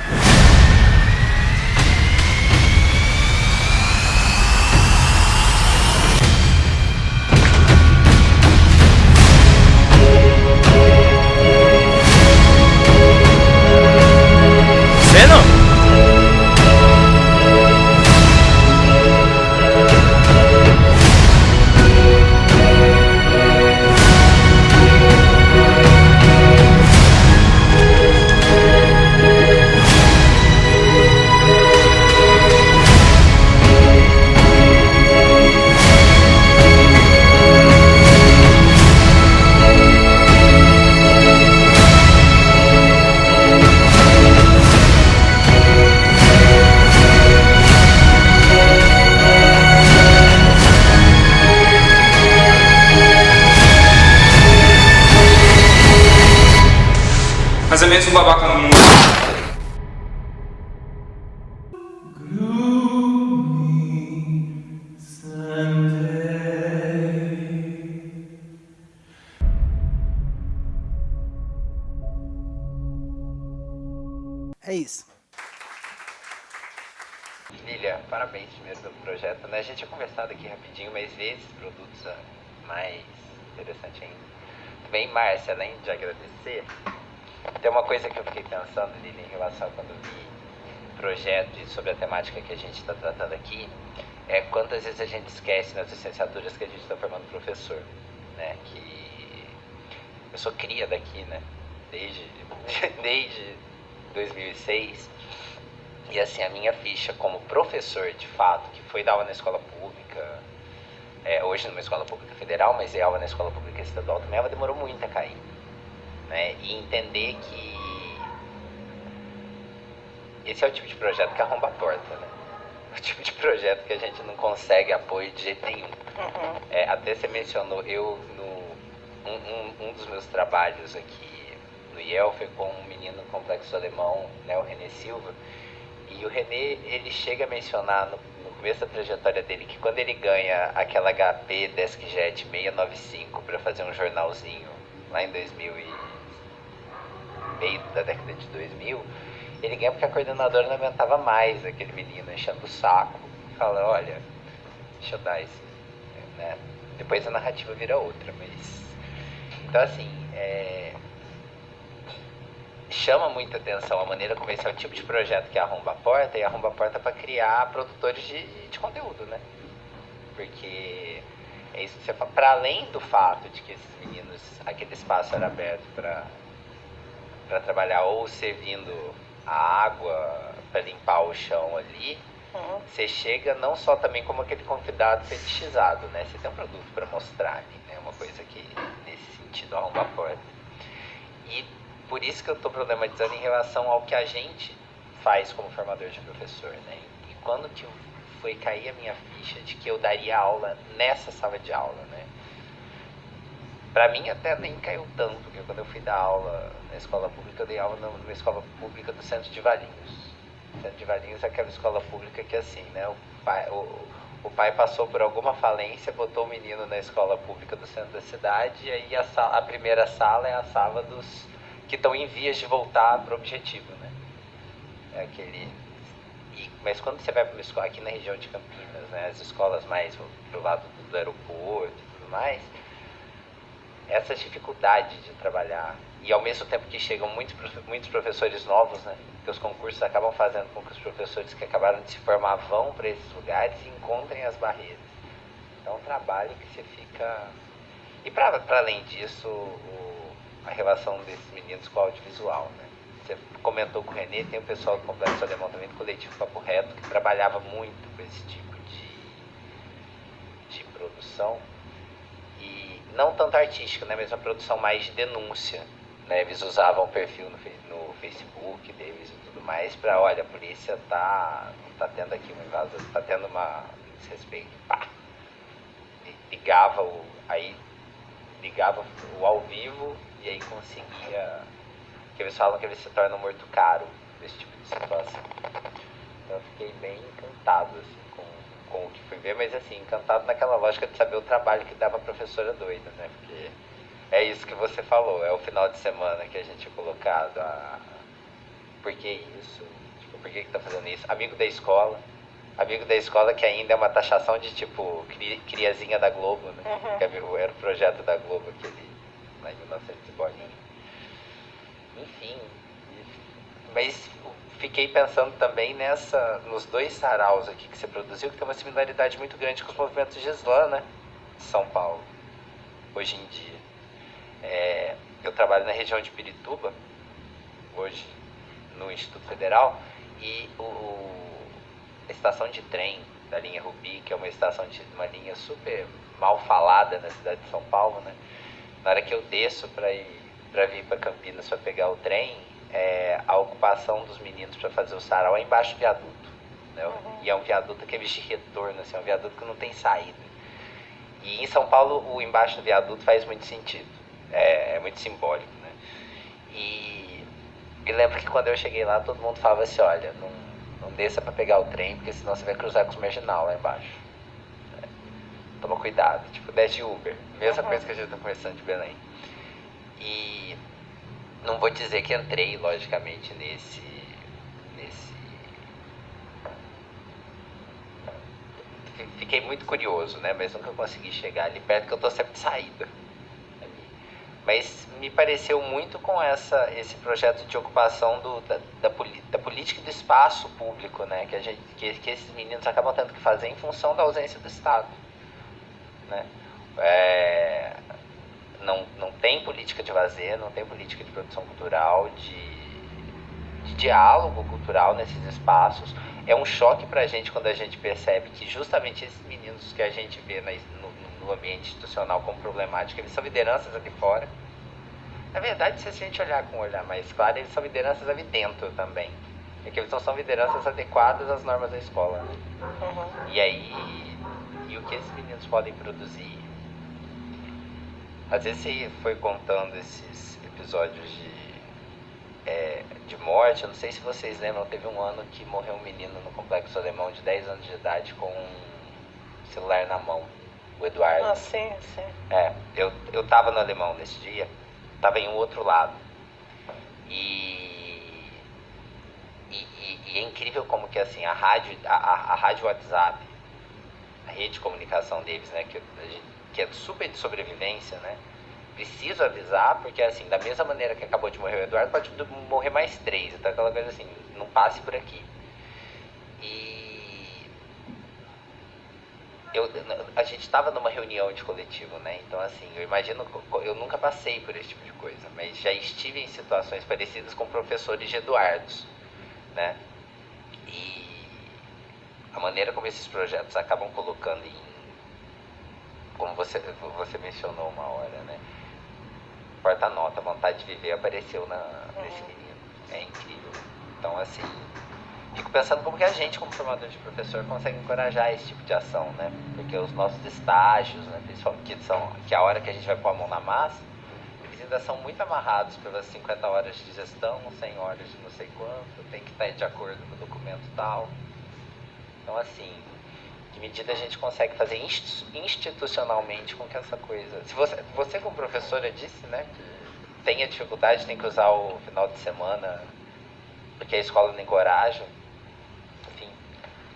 Mas é mesmo babaca no mundo. É isso. Lilia, parabéns primeiro pelo projeto, né? A gente tinha conversado aqui rapidinho, mas ver esses produtos mais interessante ainda. Também, Márcia, além de agradecer, tem uma coisa que eu fiquei pensando, Lilia, em relação a quando eu vi o projeto e sobre a temática que a gente está tratando aqui, é quantas vezes a gente esquece nas licenciaturas que a gente está formando professor, né? Que eu sou cria daqui, né? Desde 2006, e assim, a minha ficha como professor, de fato, que foi dar aula na escola pública, hoje numa escola pública federal, mas é aula na escola pública estadual também, ela demorou muito a cair, né? E entender que esse é o tipo de projeto que arromba a porta, né? O tipo de projeto que a gente não consegue apoio de jeito nenhum. Até você mencionou, um dos meus trabalhos aqui no IEL foi com um menino do complexo alemão, né, o René Silva, e o René, ele chega a mencionar no começo da trajetória dele que quando ele ganha aquela HP DeskJet 695 para fazer um jornalzinho lá em 2000 e meio da década de 2000, ele ganha porque a coordenadora não aguentava mais aquele menino enchendo o saco, fala, olha, deixa eu dar isso, né? Depois a narrativa vira outra, mas então assim, chama muita atenção a maneira como esse é o tipo de projeto que arromba a porta, e arromba a porta para criar produtores de conteúdo, né? Porque é isso que você fala. Para além do fato de que esses meninos, aquele espaço era aberto para trabalhar ou servindo a água para limpar o chão ali, você chega não só também como aquele convidado fetichizado, né? Você tem um produto para mostrar ali, né? Uma coisa que nesse sentido arromba a porta. E por isso que eu estou problematizando em relação ao que a gente faz como formador de professor, né? E quando que foi cair a minha ficha de que eu daria aula nessa sala de aula, né? Pra mim até nem caiu tanto, porque quando eu fui dar aula na escola pública, eu dei aula numa escola pública do Centro de Valinhos. O Centro de Valinhos é aquela escola pública que assim, né? O pai passou por alguma falência, botou o menino na escola pública do centro da cidade, e aí a primeira sala é a sala dos que estão em vias de voltar para o objetivo, né? Mas quando você vai para uma escola aqui na região de Campinas, né, as escolas mais pro lado do aeroporto e tudo mais, essa dificuldade de trabalhar, e ao mesmo tempo que chegam muitos professores novos, né, que os concursos acabam fazendo com que os professores que acabaram de se formar vão para esses lugares e encontrem as barreiras. Então é um trabalho que você fica... E para além disso, a relação desses meninos com o audiovisual, né? Você comentou com o René, tem o pessoal do Complexo Alemão também, do Coletivo Papo Reto, que trabalhava muito com esse tipo de produção, e não tanto artística, né, mas uma produção mais de denúncia, né? Eles usavam o perfil no Facebook deles e tudo mais para, olha, a polícia tá tendo aqui uma invasão, tá tendo uma desrespeito, pá! Ligava o ao vivo, e aí conseguia, que eles falam que eles se tornam morto caro desse tipo de situação. Então eu fiquei bem encantado assim, com o que fui ver, mas assim, encantado naquela lógica de saber o trabalho que dava a professora doida, né? Porque é isso que você falou, é o final de semana que a gente é colocado por que isso? Tipo, por que tá fazendo isso? Amigo da escola que ainda é uma taxação de tipo criazinha da Globo, né? Que era o projeto da Globo, aquele lá em 1900 e bolinha. Enfim, mas fiquei pensando também nos dois saraus aqui que você produziu, que tem uma similaridade muito grande com os movimentos de slam, né? De São Paulo, hoje em dia. Eu trabalho na região de Pirituba, hoje, no Instituto Federal, e a estação de trem da linha Rubi, que é uma linha super mal falada na cidade de São Paulo, né? Na hora que eu desço para vir para Campinas para pegar o trem, a ocupação dos meninos para fazer o sarau é embaixo do viaduto, né? E é um viaduto que é de retorno, assim, é um viaduto que não tem saída. E em São Paulo, o embaixo do viaduto faz muito sentido, é muito simbólico, né? E E lembro que quando eu cheguei lá, todo mundo falava assim, olha, não desça pra pegar o trem, porque senão você vai cruzar com os marginal lá embaixo. Toma cuidado, tipo, desce de Uber. Mesma coisa que a gente tá conversando de Belém. E não vou dizer que entrei, logicamente, nesse... Fiquei muito curioso, né? Mas nunca consegui chegar ali perto, que eu tô sempre de saída. Mas me pareceu muito com esse projeto de ocupação da política do espaço público, né? Que esses meninos acabam tendo que fazer em função da ausência do Estado, né? Não tem política de lazer, não tem política de produção cultural, de diálogo cultural nesses espaços. É um choque pra gente quando a gente percebe que justamente esses meninos que a gente vê no ambiente institucional como problemático, eles são lideranças aqui fora. Na verdade, se a gente olhar com um olhar mais claro, eles são lideranças ali dentro também. É que eles não são lideranças adequadas às normas da escola, né? E aí, o que esses meninos podem produzir? Às vezes você foi contando esses episódios de morte. Eu não sei se vocês lembram, teve um ano que morreu um menino no Complexo Alemão de 10 anos de idade com um celular na mão, o Eduardo. Ah, sim. Eu tava no Alemão nesse dia, tava em um outro lado. E é incrível como que assim, a rádio WhatsApp, a rede de comunicação deles, né, que é super de sobrevivência, né? Preciso avisar, porque assim, da mesma maneira que acabou de morrer o Eduardo, pode morrer mais 3, então aquela coisa assim, não passe por aqui. E a gente estava numa reunião de coletivo, né? Então assim, eu imagino, eu nunca passei por esse tipo de coisa, mas já estive em situações parecidas com professores de Eduardos, né? E a maneira como esses projetos acabam colocando como você mencionou uma hora, né? Porta-nota, vontade de viver apareceu nesse menino. É incrível. Então, assim, fico pensando como que a gente, como formador de professor, consegue encorajar esse tipo de ação, né? Porque os nossos estágios, né, que é a hora que a gente vai pôr a mão na massa, eles ainda são muito amarrados pelas 50 horas de gestão, 100 horas de não sei quanto, tem que estar de acordo com o documento tal. Então, assim, que medida a gente consegue fazer institucionalmente com que essa coisa... Se você como professora disse, né, que tem a dificuldade, tem que usar o final de semana porque a escola não encoraja. Enfim,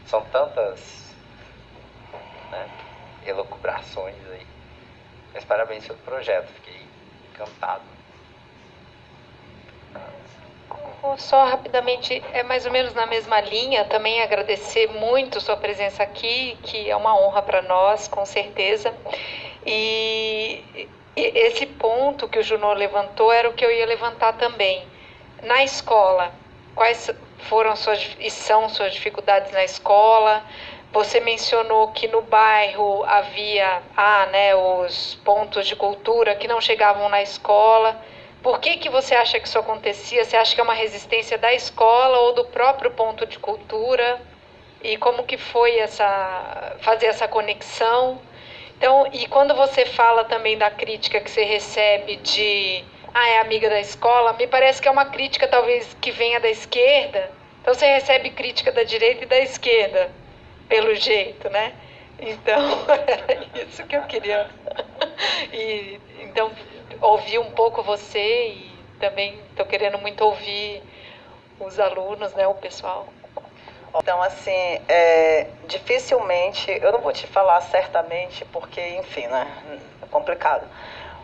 são tantas, né, elucubrações aí. Mas parabéns pelo projeto, fiquei encantado. Só rapidamente, é mais ou menos na mesma linha, também agradecer muito sua presença aqui, que é uma honra para nós, com certeza. E esse ponto que o Junô levantou era o que eu ia levantar também. Na escola, quais foram e são suas dificuldades na escola? Você mencionou que no bairro havia os pontos de cultura que não chegavam na escola. Por que você acha que isso acontecia? Você acha que é uma resistência da escola ou do próprio ponto de cultura? E como que foi fazer essa conexão? Então, e quando você fala também da crítica que você recebe de é amiga da escola, me parece que é uma crítica talvez que venha da esquerda. Então você recebe crítica da direita e da esquerda, pelo jeito, né? Então, era isso que eu queria. Então, ouvir um pouco você e também estou querendo muito ouvir os alunos, né, o pessoal. Então, assim, dificilmente, eu não vou te falar certamente, porque, enfim, né, é complicado,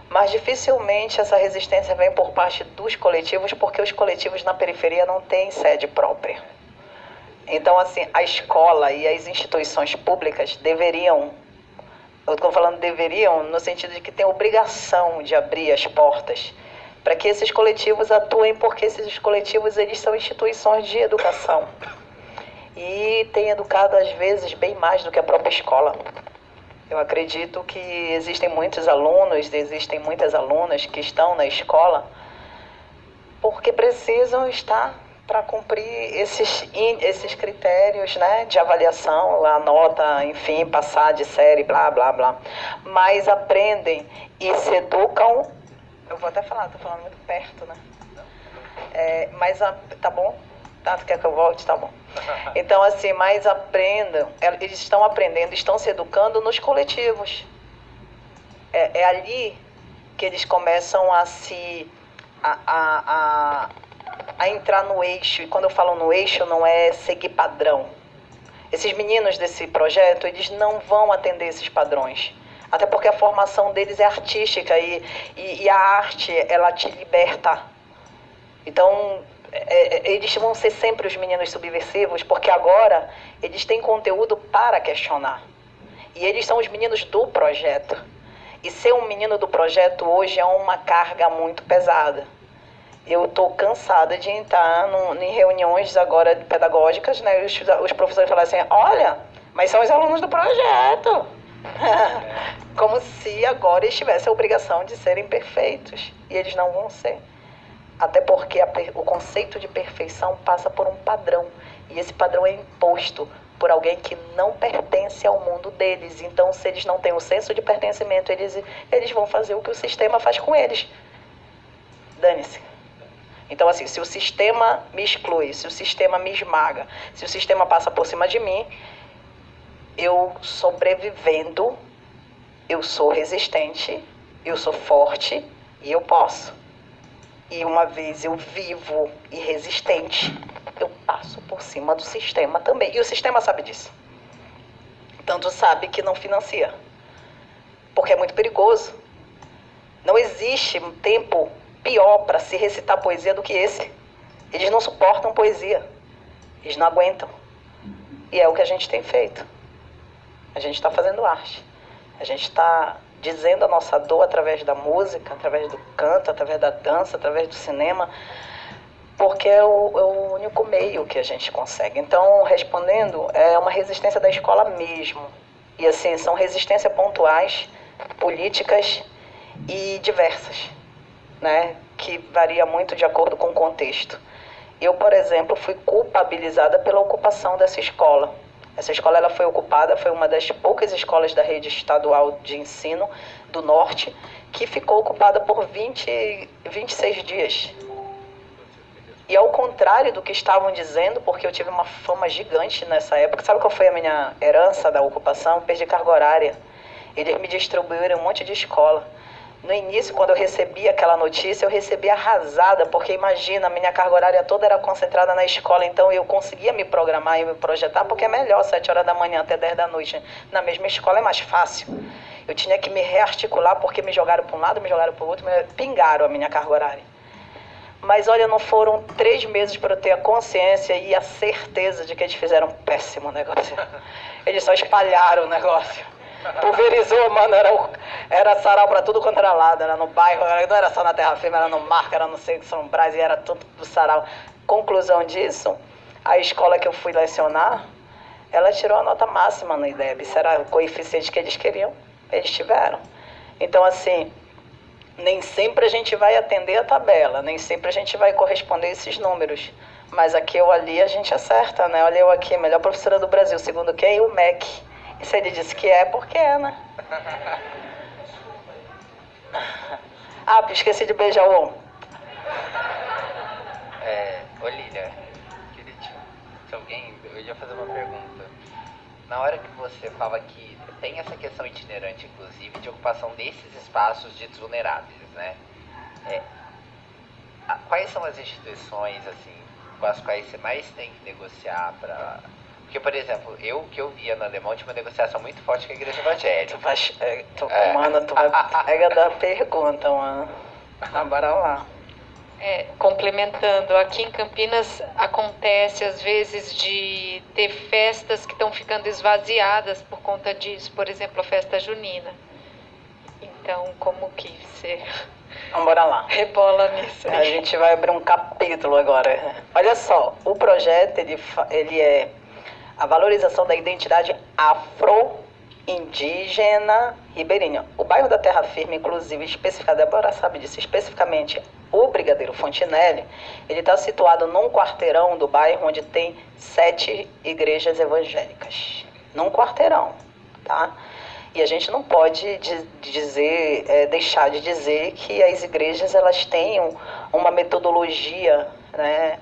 mas dificilmente essa resistência vem por parte dos coletivos, porque os coletivos na periferia não têm sede própria. Então, assim, a escola e as instituições públicas deveriam, eu estou falando deveriam no sentido de que tem obrigação de abrir as portas para que esses coletivos atuem, porque esses coletivos eles são instituições de educação e têm educado às vezes bem mais do que a própria escola. Eu acredito que existem muitos alunos, existem muitas alunas que estão na escola porque precisam estar para cumprir esses critérios, né, de avaliação, a nota, enfim, passar de série, blá, blá, blá. Mas aprendem e se educam. Eu vou até falar, estou falando muito perto, né? Tá bom? Tá, tu quer que eu volte? Tá bom. Então, assim, mas aprendam, eles estão aprendendo, estão se educando nos coletivos. É ali que eles começam a entrar no eixo. E quando eu falo no eixo, não é seguir padrão. Esses meninos desse projeto, eles não vão atender esses padrões. Até porque a formação deles é artística e a arte, ela te liberta. Então, eles vão ser sempre os meninos subversivos, porque agora eles têm conteúdo para questionar. E eles são os meninos do projeto. E ser um menino do projeto hoje é uma carga muito pesada. Eu estou cansada de entrar em reuniões agora pedagógicas, né? Os professores falam assim, olha, mas são os alunos do projeto. Como se agora eles tivessem a obrigação de serem perfeitos. E eles não vão ser. Até porque o conceito de perfeição passa por um padrão. E esse padrão é imposto por alguém que não pertence ao mundo deles. Então, se eles não têm o senso de pertencimento, eles vão fazer o que o sistema faz com eles. Dane-se. Então, assim, se o sistema me exclui, se o sistema me esmaga, se o sistema passa por cima de mim, eu sobrevivendo, eu sou resistente, eu sou forte e eu posso. E uma vez eu vivo e resistente, eu passo por cima do sistema também. E o sistema sabe disso. Tanto sabe que não financia. Porque é muito perigoso. Não existe um tempo pior para se recitar poesia do que esse. Eles não suportam poesia. Eles não aguentam. E é o que a gente tem feito. A gente está fazendo arte. A gente está dizendo a nossa dor através da música, através do canto, através da dança, através do cinema, porque é o único meio que a gente consegue. Então, respondendo, é uma resistência da escola mesmo. E assim, são resistências pontuais, políticas e diversas, né? Que varia muito de acordo com o contexto. Eu, por exemplo, fui culpabilizada pela ocupação dessa escola. Essa escola ela foi ocupada, foi uma das poucas escolas da rede estadual de ensino do Norte que ficou ocupada por 26 dias. E ao contrário do que estavam dizendo, porque eu tive uma fama gigante nessa época, sabe qual foi a minha herança da ocupação? Perdi carga horária. Eles me distribuíram um monte de escola. No início, quando eu recebi aquela notícia, eu recebi arrasada, porque imagina, a minha carga horária toda era concentrada na escola, então eu conseguia me programar e me projetar, porque é melhor 7 horas da manhã até 10 da noite. Na mesma escola é mais fácil. Eu tinha que me rearticular, porque me jogaram para um lado, me jogaram para o outro, me pingaram a minha carga horária. Mas olha, não foram 3 meses para eu ter a consciência e a certeza de que eles fizeram um péssimo negócio. Eles só espalharam o negócio. Pulverizou, mano, era sarau pra tudo quanto era lado, era no bairro, não era só na Terra Firme, era no Marco, era no Centro de São Brás, e era tudo do sarau. Conclusão disso, a escola que eu fui lecionar, ela tirou a nota máxima no IDEB, isso era o coeficiente que eles queriam, eles tiveram. Então, assim, nem sempre a gente vai atender a tabela, nem sempre a gente vai corresponder a esses números, mas aqui ou ali a gente acerta, né? Olha eu aqui, melhor professora do Brasil, segundo quem? O MEC. E se ele disse que é, porque é, né? Ah, esqueci de beijar o ombro. Ô Lília, se alguém, eu ia fazer uma pergunta. Na hora que você fala que tem essa questão itinerante, inclusive, de ocupação desses espaços ditos vulneráveis, né? Quais são as instituições, assim, com as quais você mais tem que negociar para... Porque, por exemplo, o que eu via no Alemão tinha uma negociação muito forte com a igreja evangélica. Mano, tu vai pegar da pergunta, mano. Bora lá. Complementando, aqui em Campinas acontece às vezes de ter festas que estão ficando esvaziadas por conta disso. Por exemplo, a festa junina. Então, como que você... Então, bora lá. Rebola nisso aí. A gente vai abrir um capítulo agora. Olha só, o projeto, ele é a valorização da identidade afro-indígena ribeirinha. O bairro da Terra Firme, inclusive, especificado, a Débora sabe disso, especificamente o Brigadeiro Fontinelli, ele está situado num quarteirão do bairro onde tem 7 igrejas evangélicas. Num quarteirão, tá? E a gente não pode deixar de dizer que as igrejas elas têm uma metodologia, né,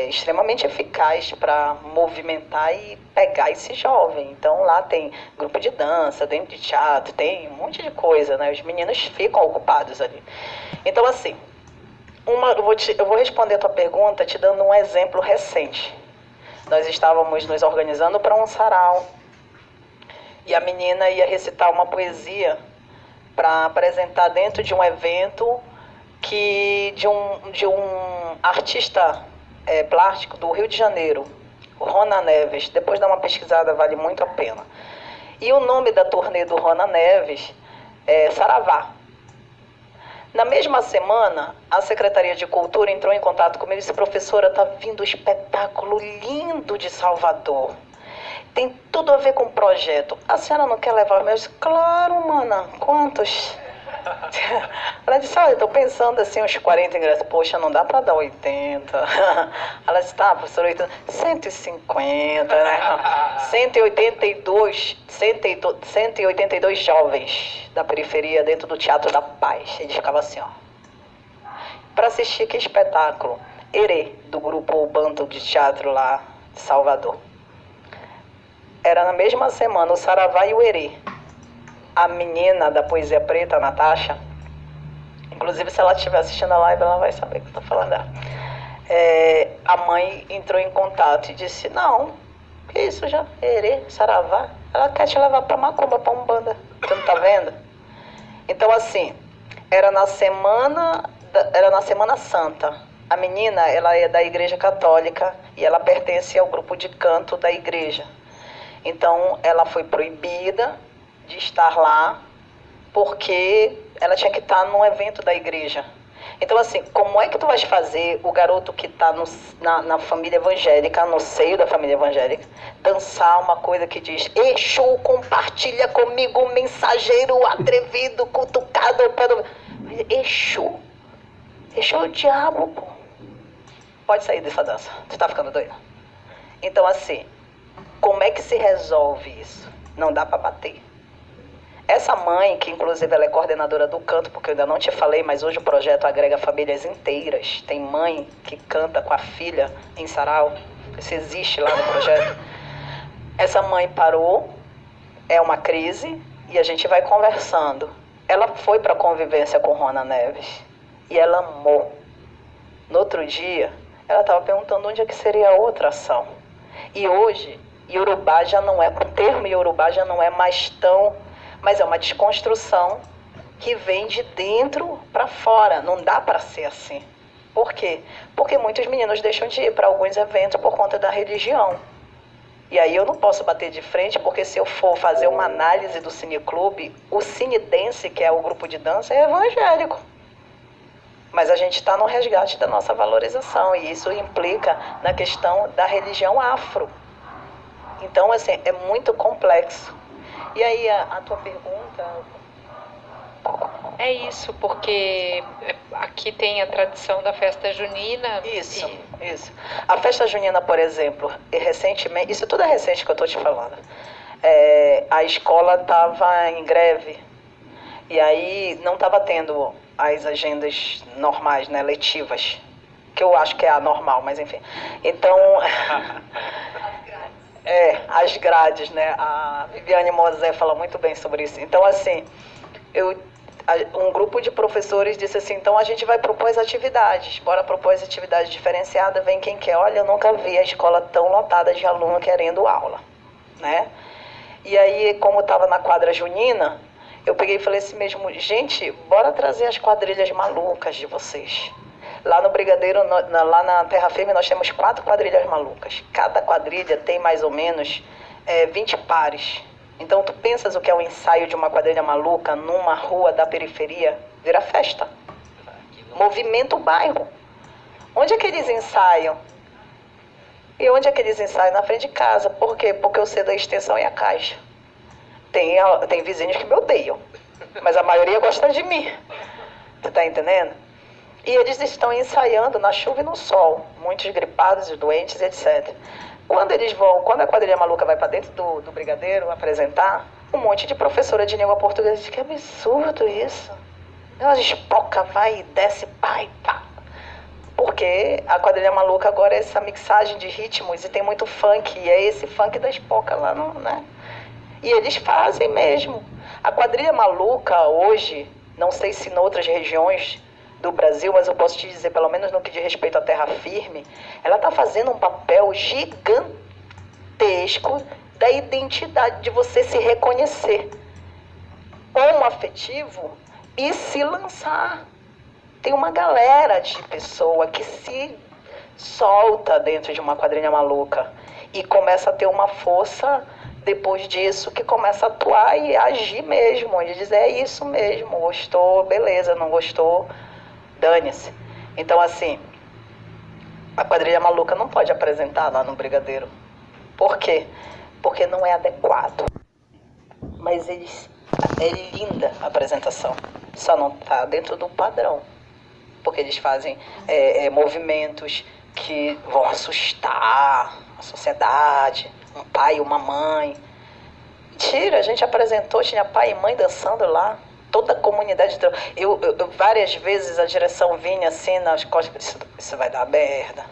extremamente eficaz para movimentar e pegar esse jovem. Então lá tem grupo de dança, dentro de teatro, tem um monte de coisa, né? Os meninos ficam ocupados ali. Então assim, eu vou responder a tua pergunta te dando um exemplo recente. Nós estávamos nos organizando para um sarau e a menina ia recitar uma poesia para apresentar dentro de um evento de um artista plástico do Rio de Janeiro, Rona Neves. Depois dá uma pesquisada, vale muito a pena. E o nome da turnê do Rona Neves é Saravá. Na mesma semana, a Secretaria de Cultura entrou em contato comigo e disse: professora, tá vindo um espetáculo lindo de Salvador. Tem tudo a ver com o projeto. A senhora não quer levar os meus? Claro, mana. Quantos? Ela disse: olha, eu tô pensando assim, uns 40 ingressos. Poxa, não dá pra dar 80. Ela disse: tá, professora, 80. 150, né? 182 jovens da periferia dentro do Teatro da Paz. Eles ficavam assim, ó. Pra assistir que espetáculo? Herê, do grupo Bando de Teatro lá de Salvador. Era na mesma semana o Saravá e o Herê. A menina da Poesia Preta, a Natasha, inclusive se ela estiver assistindo a live, ela vai saber o que eu tô falando dela. A mãe entrou em contato e disse: não, que isso já? Herê, Saravá, ela quer te levar pra Macumba, pra Umbanda. Você não tá vendo? Então assim, era na Semana Santa. A menina, ela é da Igreja Católica e ela pertence ao grupo de canto da igreja. Então ela foi proibida de estar lá, porque ela tinha que estar num evento da igreja. Então assim, como é que tu vais fazer o garoto que está na família evangélica, no seio da família evangélica, dançar uma coisa que diz: Exu, compartilha comigo, mensageiro atrevido, cutucado pelo... Exu é o diabo, pô. Pode sair dessa dança, tu tá ficando doido. Então assim, como é que se resolve isso? Não dá para bater. Essa mãe, que inclusive ela é coordenadora do canto, porque eu ainda não te falei, mas hoje o projeto agrega famílias inteiras. Tem mãe que canta com a filha em sarau. Isso existe lá no projeto. Essa mãe parou, é uma crise, e a gente vai conversando. Ela foi para a convivência com Rona Neves e ela amou. No outro dia, ela estava perguntando onde é que seria a outra ação. E hoje, Iorubá já não é, o termo Iorubá já não é mais tão... Mas é uma desconstrução que vem de dentro para fora. Não dá para ser assim. Por quê? Porque muitos meninos deixam de ir para alguns eventos por conta da religião. E aí eu não posso bater de frente, porque se eu for fazer uma análise do cineclube, o Cinedense, que é o grupo de dança, é evangélico. Mas a gente está no resgate da nossa valorização, e isso implica na questão da religião afro. Então, assim, é muito complexo. E aí, a tua pergunta... É isso, porque aqui tem a tradição da festa junina. Isso. A festa junina, por exemplo, recentemente... Isso tudo é recente que eu estou te falando. A escola estava em greve. E aí não estava tendo as agendas normais, né, letivas. Que eu acho que é anormal, mas enfim. Então... as grades, né? A Viviane Mosé fala muito bem sobre isso. Então, assim, um grupo de professores disse assim: então a gente vai propor as atividades. Bora propor as atividades diferenciadas, vem quem quer. Olha, eu nunca vi a escola tão lotada de aluno querendo aula, né? E aí, como estava na quadra junina, eu peguei e falei assim mesmo: gente, bora trazer as quadrilhas malucas de vocês. Lá no Brigadeiro, lá na Terra Firme, nós temos 4 quadrilhas malucas. Cada quadrilha tem mais ou menos 20 pares. Então, tu pensas o que é um ensaio de uma quadrilha maluca numa rua da periferia? Vira festa. Movimenta o bairro. Onde é que eles ensaiam? E onde é que eles ensaiam? Na frente de casa. Por quê? Porque eu sei da extensão e a caixa. Tem vizinhos que me odeiam, mas a maioria gosta de mim. Tu tá entendendo? E eles estão ensaiando na chuva e no sol, muitos gripados e doentes, etc. Quando a quadrilha maluca vai para dentro do Brigadeiro apresentar, um monte de professora de língua portuguesa diz que é absurdo isso. Ela espoca, vai e desce, pá e pá. Porque a quadrilha maluca agora é essa mixagem de ritmos e tem muito funk, e é esse funk da espoca lá, né? E eles fazem mesmo. A quadrilha maluca hoje, não sei se em outras regiões do Brasil, mas eu posso te dizer, pelo menos no que diz respeito à terra firme, ela está fazendo um papel gigantesco da identidade, de você se reconhecer homoafetivo e se lançar. Tem uma galera de pessoa que se solta dentro de uma quadrilha maluca e começa a ter uma força depois disso, que começa a atuar e agir mesmo, de dizer, é isso mesmo, gostou, beleza, não gostou, dane-se. Então, assim, a quadrilha maluca não pode apresentar lá no Brigadeiro. Por quê? Porque não é adequado. Mas é linda a apresentação, só não está dentro do padrão. Porque eles fazem movimentos que vão assustar a sociedade, um pai e uma mãe. Mentira, a gente apresentou, tinha pai e mãe dançando lá, toda a comunidade. Eu várias vezes a direção vinha assim nas costas, isso vai dar merda.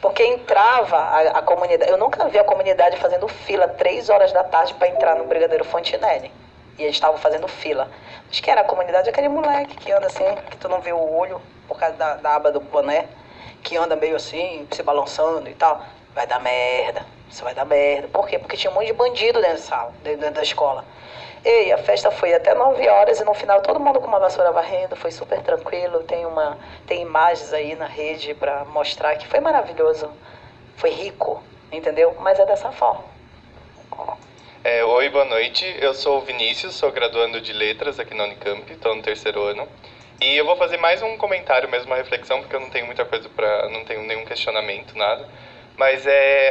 Porque entrava a comunidade, eu nunca vi a comunidade fazendo fila 3 horas da tarde para entrar no Brigadeiro Fontinelli. E eles estavam fazendo fila. Acho que era a comunidade, aquele moleque que anda assim, que tu não vê o olho por causa da aba do boné, que anda meio assim, se balançando e tal. Vai dar merda, isso vai dar merda. Por quê? Porque tinha um monte de bandido dentro da sala, dentro da escola. E a festa foi até 9 horas e no final todo mundo com uma vassoura varrendo, foi super tranquilo. Tem imagens aí na rede para mostrar que foi maravilhoso, foi rico, entendeu? Mas é dessa forma. Oi, boa noite. Eu sou o Vinícius, sou graduando de Letras aqui na Unicamp, estou no 3º ano. E eu vou fazer mais um comentário, mesmo uma reflexão, porque eu não tenho muita coisa não tenho nenhum questionamento, nada. Mas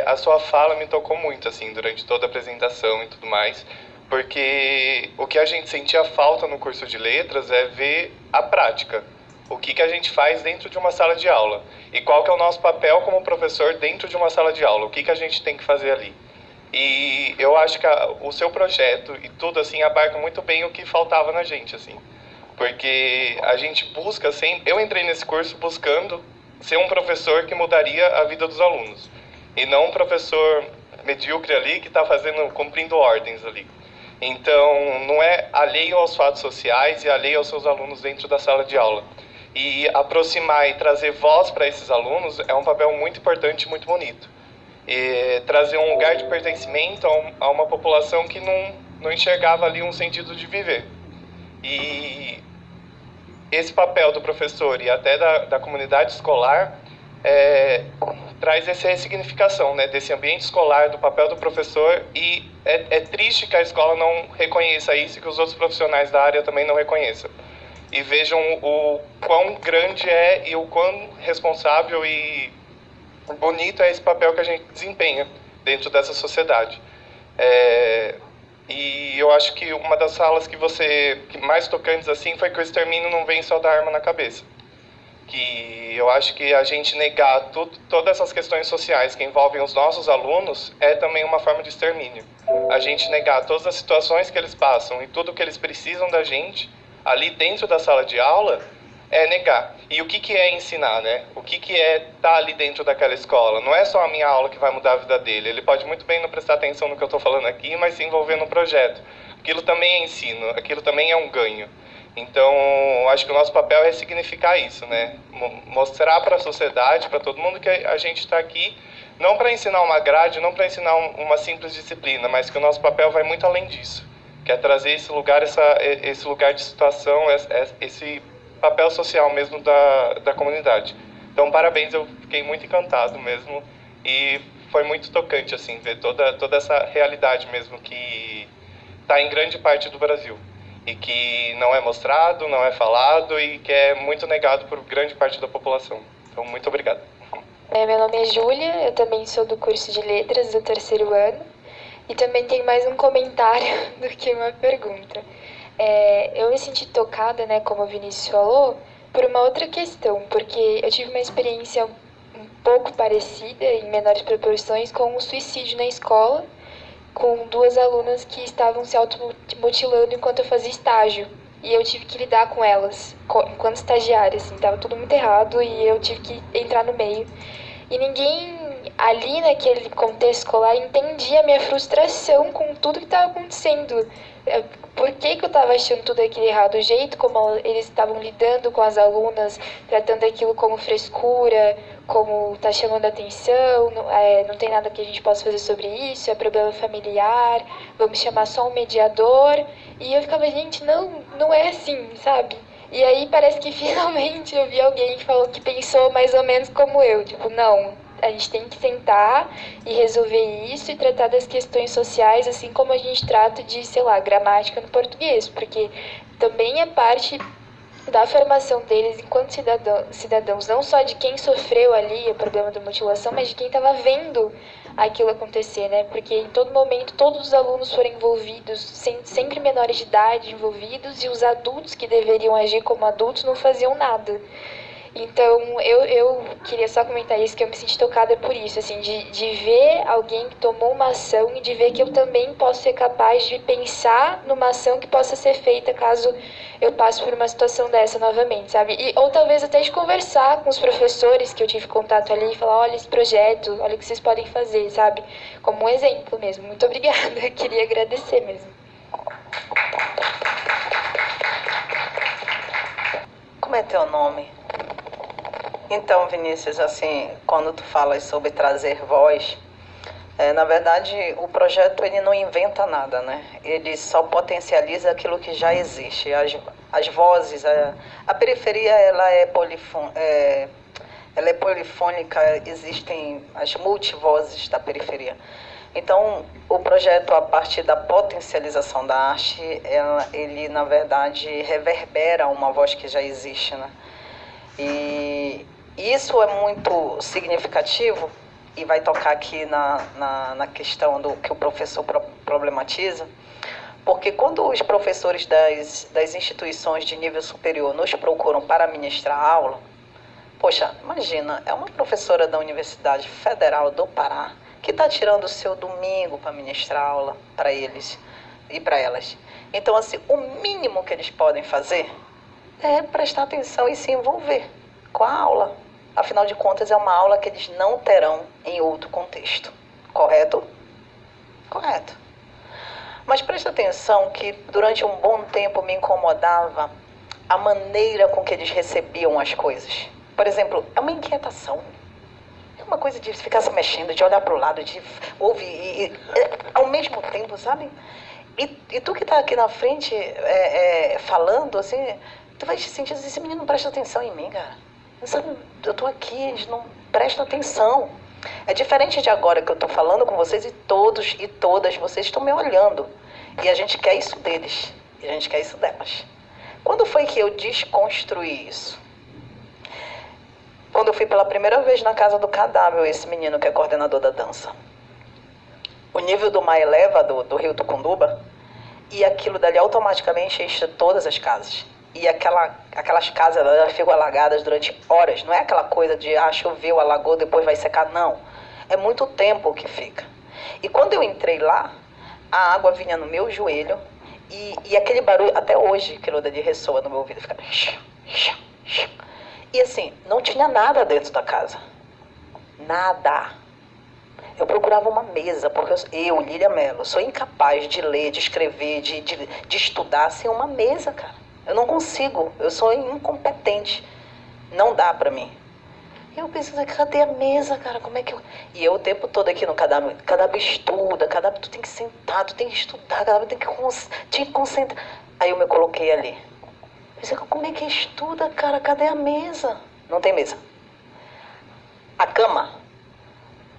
a sua fala me tocou muito, assim, durante toda a apresentação e tudo mais. Porque o que a gente sentia falta no curso de Letras é ver a prática. O que a gente faz dentro de uma sala de aula. E qual que é o nosso papel como professor dentro de uma sala de aula. O que a gente tem que fazer ali. E eu acho que o seu projeto e tudo assim abarca muito bem o que faltava na gente, assim. Porque a gente busca sempre... Eu entrei nesse curso buscando ser um professor que mudaria a vida dos alunos. E não um professor medíocre ali que está cumprindo ordens ali. Então, não é alheio aos fatos sociais e alheio aos seus alunos dentro da sala de aula. E aproximar e trazer voz para esses alunos é um papel muito importante e muito bonito. E trazer um lugar de pertencimento a uma população que não enxergava ali um sentido de viver. E esse papel do professor e até da comunidade escolar traz essa ressignificação, né, desse ambiente escolar, do papel do professor, e é triste que a escola não reconheça isso e que os outros profissionais da área também não reconheçam. E vejam o quão grande é e o quão responsável e bonito é esse papel que a gente desempenha dentro dessa sociedade. E eu acho que uma das falas que mais tocantes assim foi que o extermínio não vem só da arma na cabeça. Que eu acho que a gente negar todas essas questões sociais que envolvem os nossos alunos é também uma forma de extermínio. A gente negar todas as situações que eles passam e tudo que eles precisam da gente ali dentro da sala de aula é negar. E o que é ensinar, né? O que é estar ali dentro daquela escola? Não é só a minha aula que vai mudar a vida dele. Ele pode muito bem não prestar atenção no que eu estou falando aqui, mas se envolver no projeto. Aquilo também é ensino, aquilo também é um ganho. Então, acho que o nosso papel é significar isso, né? Mostrar para a sociedade, para todo mundo, que a gente está aqui não para ensinar uma grade, não para ensinar uma simples disciplina, mas que o nosso papel vai muito além disso. Que é trazer esse lugar de situação, esse papel social mesmo da comunidade. Então, parabéns, eu fiquei muito encantado mesmo. E foi muito tocante, assim, ver toda essa realidade mesmo que está em grande parte do Brasil. E que não é mostrado, não é falado e que é muito negado por grande parte da população. Então, muito obrigado. Meu nome é Júlia, eu também sou do curso de Letras do 3º ano. E também tem mais um comentário do que uma pergunta. Eu me senti tocada, né, como o Vinícius falou, por uma outra questão, porque eu tive uma experiência um pouco parecida, em menores proporções, com um suicídio na escola, com 2 alunas que estavam se automutilando enquanto eu fazia estágio. E eu tive que lidar com elas, enquanto estagiária, assim, tava tudo muito errado e eu tive que entrar no meio. E ninguém ali naquele contexto escolar entendia a minha frustração com tudo que estava acontecendo. Por que eu estava achando tudo aquilo errado? O jeito como eles estavam lidando com as alunas, tratando aquilo como frescura, como tá chamando a atenção, não tem nada que a gente possa fazer sobre isso, é problema familiar, vamos chamar só um mediador. E eu ficava, gente, não é assim, sabe? E aí parece que finalmente eu vi alguém que falou que pensou mais ou menos como eu, tipo, não, a gente tem que sentar e resolver isso e tratar das questões sociais assim como a gente trata de, sei lá, gramática no português, porque também é parte da formação deles enquanto cidadãos, não só de quem sofreu ali o problema da mutilação, mas de quem estava vendo aquilo acontecer, né? Porque em todo momento todos os alunos foram envolvidos, sempre menores de idade envolvidos, e os adultos que deveriam agir como adultos não faziam nada. Então, eu queria só comentar isso, que eu me senti tocada por isso, assim, de ver alguém que tomou uma ação e de ver que eu também posso ser capaz de pensar numa ação que possa ser feita caso eu passe por uma situação dessa novamente, sabe? Ou talvez até de conversar com os professores que eu tive contato ali e falar, olha esse projeto, olha o que vocês podem fazer, sabe? Como um exemplo mesmo. Muito obrigada, eu queria agradecer mesmo. Como é teu nome? Então, Vinícius, assim, quando tu falas sobre trazer voz, na verdade, o projeto ele não inventa nada, né? Ele só potencializa aquilo que já existe. As vozes, a periferia, ela é polifônica, existem as multivozes da periferia. Então, o projeto, a partir da potencialização da arte, ele, na verdade, reverbera uma voz que já existe, né? E isso é muito significativo e vai tocar aqui na questão do que o professor problematiza, porque quando os professores das instituições de nível superior nos procuram para ministrar aula, poxa, imagina, é uma professora da Universidade Federal do Pará que está tirando o seu domingo para ministrar aula para eles e para elas. Então, assim, o mínimo que eles podem fazer é prestar atenção e se envolver com a aula. Afinal de contas, é uma aula que eles não terão em outro contexto. Correto? Correto. Mas presta atenção que durante um bom tempo me incomodava a maneira com que eles recebiam as coisas. Por exemplo, é uma inquietação. É uma coisa de ficar se mexendo, de olhar para o lado, de ouvir, ao mesmo tempo, sabe? E tu que está aqui na frente falando, assim, tu vai te sentir assim, esse menino não presta atenção em mim, cara. Sabe, eu tô aqui, eles não prestam atenção. É diferente de agora que eu tô falando com vocês e todos e todas vocês estão me olhando. E a gente quer isso deles. E a gente quer isso delas. Quando foi que eu desconstruí isso? Quando eu fui pela primeira vez na casa do Cadáver, esse menino que é coordenador da dança. O nível do mar eleva do rio Tucunduba e aquilo dali automaticamente enche todas as casas. E aquelas casas elas ficam alagadas durante horas. Não é aquela coisa de choveu, alagou, depois vai secar. Não. É muito tempo que fica. E quando eu entrei lá, a água vinha no meu joelho e aquele barulho, até hoje, aquilo dali ressoa no meu ouvido. Fica... E assim, não tinha nada dentro da casa. Nada. Eu procurava uma mesa, porque eu, Lília Mello, sou incapaz de ler, de escrever, de estudar sem uma mesa, cara. Eu não consigo, eu sou incompetente. Não dá pra mim. E eu pensei, cadê a mesa, cara? Como é que eu... E eu o tempo todo aqui no Cadáver estuda, Cadáver tu tem que sentar, tu tem que estudar, Cadáver tem que concentrar. Aí eu me coloquei ali. Eu pensei, como é que estuda, cara? Cadê a mesa? Não tem mesa. A cama,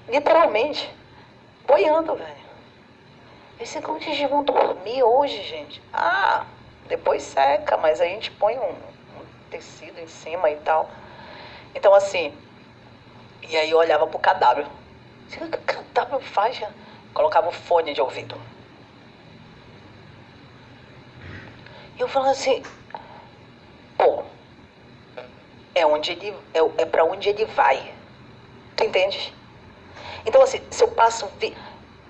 literalmente, boiando, velho. Eu pensei, como que eles vão dormir hoje, gente? Depois seca, mas a gente põe um tecido em cima e tal. Então, assim, e aí eu olhava pro Cadáver. O que o Cadáver faz? Colocava o fone de ouvido. E eu falava assim, pô, é pra onde ele vai. Tu entende? Então, assim, se eu passo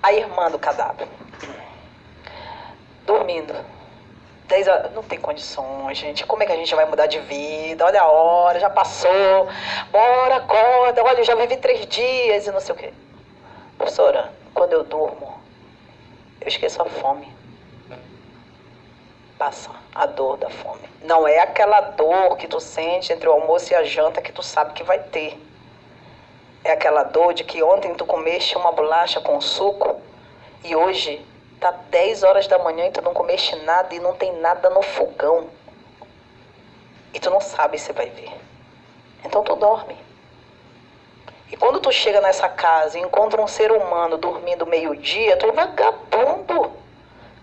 a irmã do cadáver dormindo 10 horas, não tem condições, gente. Como é que a gente vai mudar de vida? Olha a hora, já passou. Bora, acorda. Olha, eu já vivi 3 dias e não sei o quê. Professora, quando eu durmo, eu esqueço a fome. Passa a dor da fome. Não é aquela dor que tu sente entre o almoço e a janta que tu sabe que vai ter. É aquela dor de que ontem tu comeste uma bolacha com suco e hoje tá 10 horas da manhã e tu não comeste nada e não tem nada no fogão. E tu não sabe se vai ver. Então tu dorme. E quando tu chega nessa casa e encontra um ser humano dormindo meio-dia, tu é vagabundo.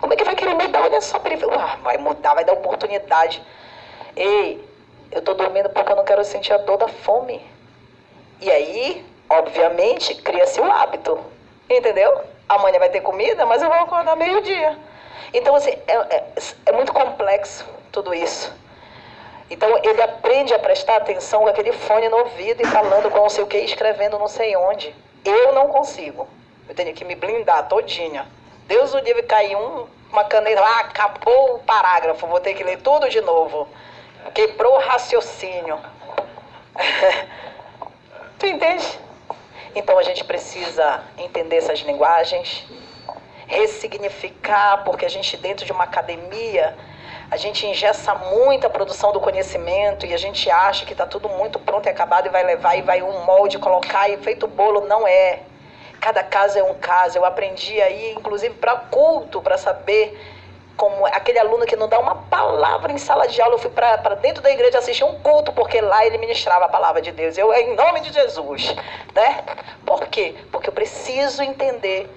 Como é que vai querer mudar? Olha só, vai mudar, vai dar oportunidade. Ei, eu tô dormindo porque eu não quero sentir a dor da fome. E aí, obviamente, cria-se o hábito. Entendeu? Amanhã vai ter comida, mas eu vou acordar meio-dia. Então, assim, é muito complexo tudo isso. Então, ele aprende a prestar atenção com aquele fone no ouvido e falando com não sei o que, escrevendo não sei onde. Eu não consigo. Eu tenho que me blindar todinha. Deus o livre, cair uma caneta, acabou o parágrafo, vou ter que ler tudo de novo. Quebrou o raciocínio. Tu entende? Então a gente precisa entender essas linguagens, ressignificar, porque a gente dentro de uma academia, a gente engessa muito a produção do conhecimento e a gente acha que está tudo muito pronto e acabado e vai levar e vai um molde colocar e feito bolo, não é. Cada caso é um caso. Eu aprendi aí, inclusive, para culto, para saber como aquele aluno que não dá uma palavra em sala de aula. Eu fui para dentro da igreja assistir um culto, porque lá ele ministrava a palavra de Deus. Eu, em nome de Jesus. Né? Por quê? Porque eu preciso entender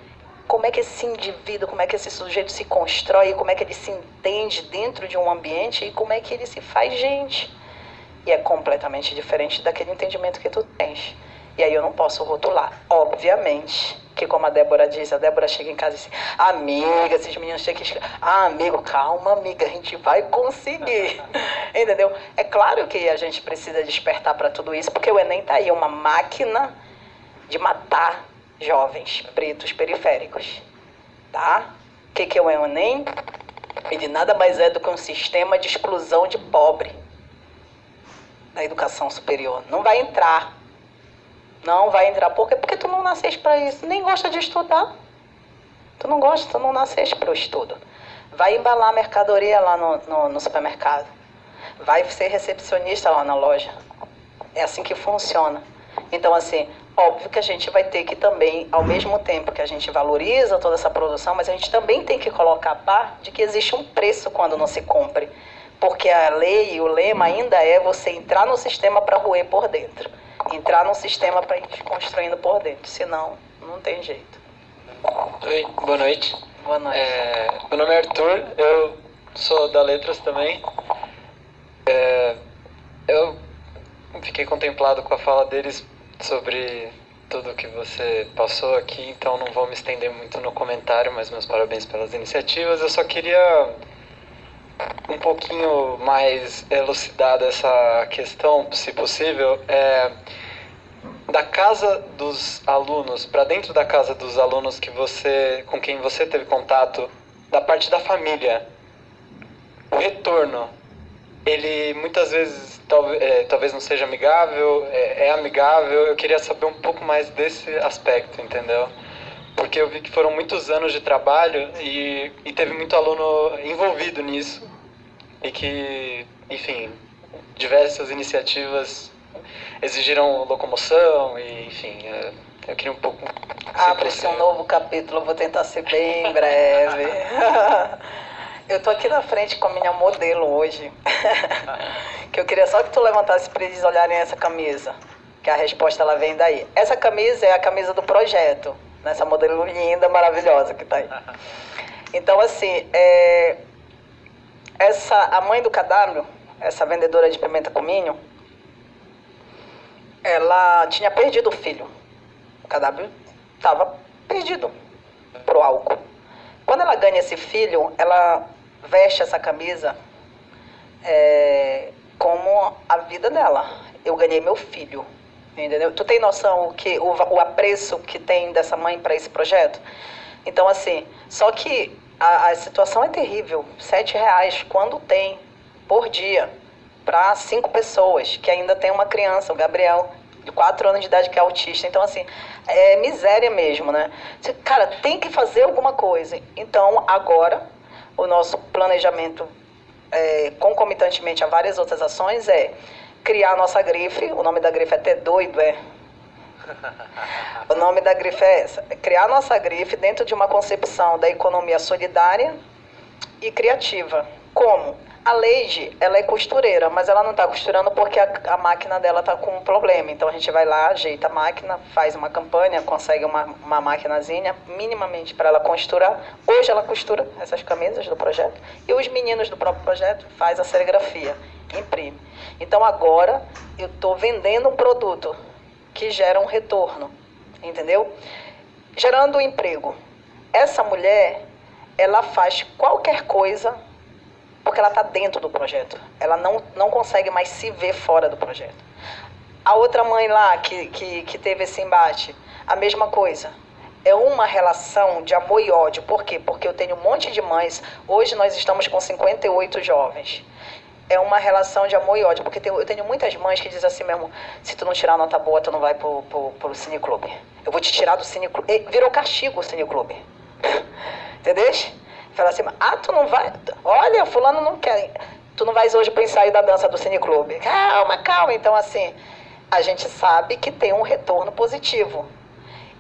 como é que esse indivíduo, como é que esse sujeito se constrói, como é que ele se entende dentro de um ambiente e como é que ele se faz gente. E é completamente diferente daquele entendimento que tu tens. E aí eu não posso rotular. Obviamente que, como a Débora diz, a Débora chega em casa e diz, amiga, esses meninos têm que... amigo, calma, amiga, a gente vai conseguir. Entendeu? É claro que a gente precisa despertar para tudo isso, porque o Enem tá aí, uma máquina de matar jovens pretos periféricos. Tá? O que é o Enem? Ele nada mais é do que um sistema de exclusão de pobre da educação superior. Não vai entrar. Não vai entrar. Por quê? Porque tu não nasceste para isso. Nem gosta de estudar. Tu não gosta, tu não nasceste para o estudo. Vai embalar a mercadoria lá no supermercado. Vai ser recepcionista lá na loja. É assim que funciona. Então, assim, óbvio que a gente vai ter que também, ao mesmo tempo que a gente valoriza toda essa produção, mas a gente também tem que colocar a par de que existe um preço quando não se cumpre. Porque a lei e o lema ainda é você entrar no sistema para roer por dentro. Entrar no sistema para ir construindo por dentro. Senão, não tem jeito. Oi, boa noite. Boa noite. Meu nome é Arthur, eu sou da Letras também. Eu fiquei contemplado com a fala deles sobre tudo que você passou aqui, então não vou me estender muito no comentário, mas meus parabéns pelas iniciativas. Eu só queria um pouquinho mais elucidada essa questão, se possível, da casa dos alunos para dentro da casa dos alunos com quem você teve contato, da parte da família. O retorno, ele muitas vezes talvez não seja amigável, é amigável. Eu queria saber um pouco mais desse aspecto, entendeu? Porque eu vi que foram muitos anos de trabalho e teve muito aluno envolvido nisso e que, enfim, diversas iniciativas exigiram locomoção e, enfim, eu queria um pouco... Abre-se um novo capítulo, eu vou tentar ser bem breve. Eu tô aqui na frente com a minha modelo hoje, que eu queria só que tu levantasse para eles olharem essa camisa, que a resposta ela vem daí. Essa camisa é a camisa do projeto, nessa modelo linda, maravilhosa que tá aí. Então, assim, a mãe do cadáver, essa vendedora de pimenta com milho, ela tinha perdido o filho. O cadáver estava perdido pro álcool. Quando ela ganha esse filho, ela veste essa camisa como a vida dela. Eu ganhei meu filho. Entendeu? Tu tem noção o apreço que tem dessa mãe para esse projeto? Então, assim, só que a situação é terrível. R$7 quando tem por dia para 5 pessoas, que ainda tem uma criança, o Gabriel, de 4 anos de idade, que é autista. Então, assim, é miséria mesmo, né? Cara, tem que fazer alguma coisa. Então, agora, o nosso planejamento, concomitantemente a várias outras ações, é criar a nossa grife. O nome da grife é até doido, O nome da grife é essa. É criar a nossa grife dentro de uma concepção da economia solidária e criativa. Como? A Leide, ela é costureira, mas ela não está costurando porque a máquina dela está com um problema. Então a gente vai lá, ajeita a máquina, faz uma campanha, consegue uma maquinazinha minimamente para ela costurar. Hoje ela costura essas camisas do projeto e os meninos do próprio projeto faz a serigrafia, imprime. Então agora eu estou vendendo um produto que gera um retorno, entendeu? Gerando um emprego. Essa mulher, ela faz qualquer coisa porque ela está dentro do projeto. Ela não consegue mais se ver fora do projeto. A outra mãe lá que teve esse embate, a mesma coisa. É uma relação de amor e ódio. Por quê? Porque eu tenho um monte de mães. Hoje nós estamos com 58 jovens. É uma relação de amor e ódio. Porque eu tenho muitas mães que dizem assim mesmo: se tu não tirar nota boa, tu não vai pro cineclube. Eu vou te tirar do cineclube. Virou castigo o cineclube. Entendeu? Fala assim: tu não vai... Olha, fulano não quer... Tu não vais hoje para o ensaio da dança do cineclube. Calma. Então, assim, a gente sabe que tem um retorno positivo.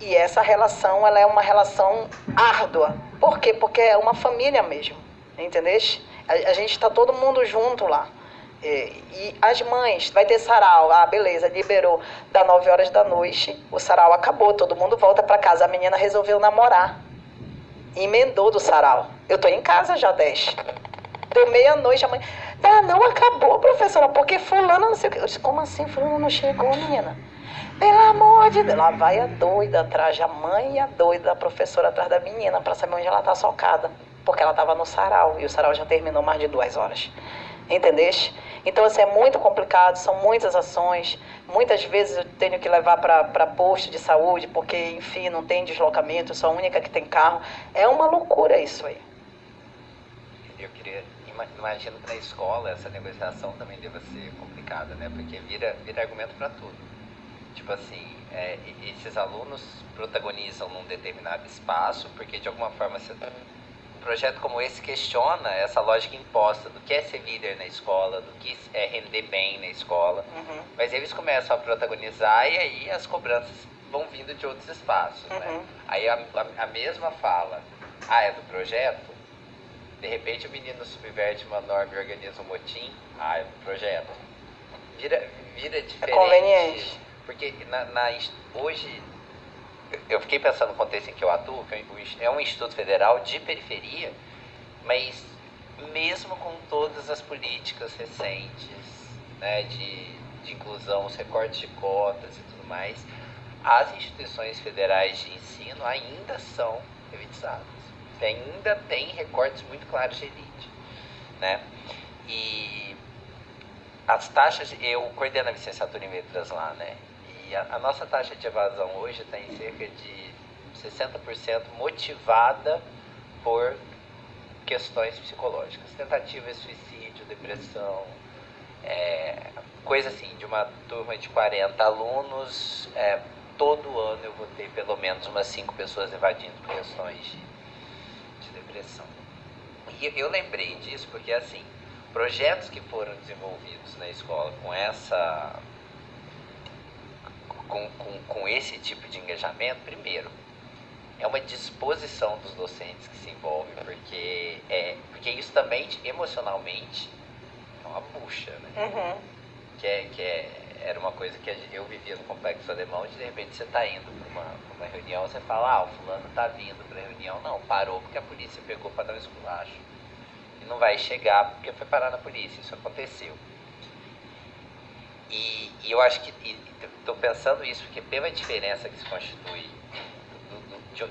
E essa relação, ela é uma relação árdua. Por quê? Porque é uma família mesmo. Entendeu? A gente está todo mundo junto lá. E as mães, vai ter sarau. Beleza, liberou. Das 9 horas da noite, o sarau acabou. Todo mundo volta para casa. A menina resolveu namorar. Emendou do sarau. Eu tô em casa já 10. Deu meia-noite, a mãe... não acabou, professora, porque fulano não sei o que. Eu disse: como assim fulano não chegou, menina? Pelo amor de Deus. Lá vai a doida atrás da mãe e a doida da professora atrás da menina para saber onde ela tá socada. Porque ela tava no sarau e o sarau já terminou mais de 2 horas. Entendeste? Então, assim, é muito complicado, são muitas ações. Muitas vezes eu tenho que levar para posto de saúde, porque, enfim, não tem deslocamento, eu sou a única que tem carro. É uma loucura isso aí. Eu queria... Imagino que na escola essa negociação também deva ser complicada, né? Porque vira argumento para tudo. Tipo assim, esses alunos protagonizam num determinado espaço, porque de alguma forma um projeto como esse questiona essa lógica imposta do que é ser líder na escola, do que é render bem na escola. Uhum. Mas eles começam a protagonizar e aí as cobranças vão vindo de outros espaços, né? Aí a mesma fala, é do projeto? De repente o menino subverte uma norma e organiza um motim, é do projeto. Vira diferente. É conveniente. Porque hoje... Eu fiquei pensando no contexto em que eu atuo, que é um instituto federal de periferia, mas mesmo com todas as políticas recentes, né, de inclusão, os recortes de cotas e tudo mais, as instituições federais de ensino ainda são elitizadas. Ainda tem recortes muito claros de elite, né? E as taxas... Eu coordeno a licenciatura em letras lá, né? A nossa taxa de evasão hoje está em cerca de 60% motivada por questões psicológicas. Tentativa de suicídio, depressão, coisa assim, de uma turma de 40 alunos, todo ano eu vou ter pelo menos umas 5 pessoas evadindo por questões de depressão. E eu lembrei disso porque, assim, projetos que foram desenvolvidos na escola com esse tipo de engajamento, primeiro, é uma disposição dos docentes que se envolvem, porque isso também, emocionalmente, é uma bucha, né? Era uma coisa que eu vivia no Complexo Alemão, de repente você está indo para uma reunião, você fala, o fulano está vindo para a reunião. Não, parou porque a polícia pegou para dar um esculacho. E não vai chegar porque foi parar na polícia, isso aconteceu. E eu acho que... Estou pensando isso porque pela diferença que se constitui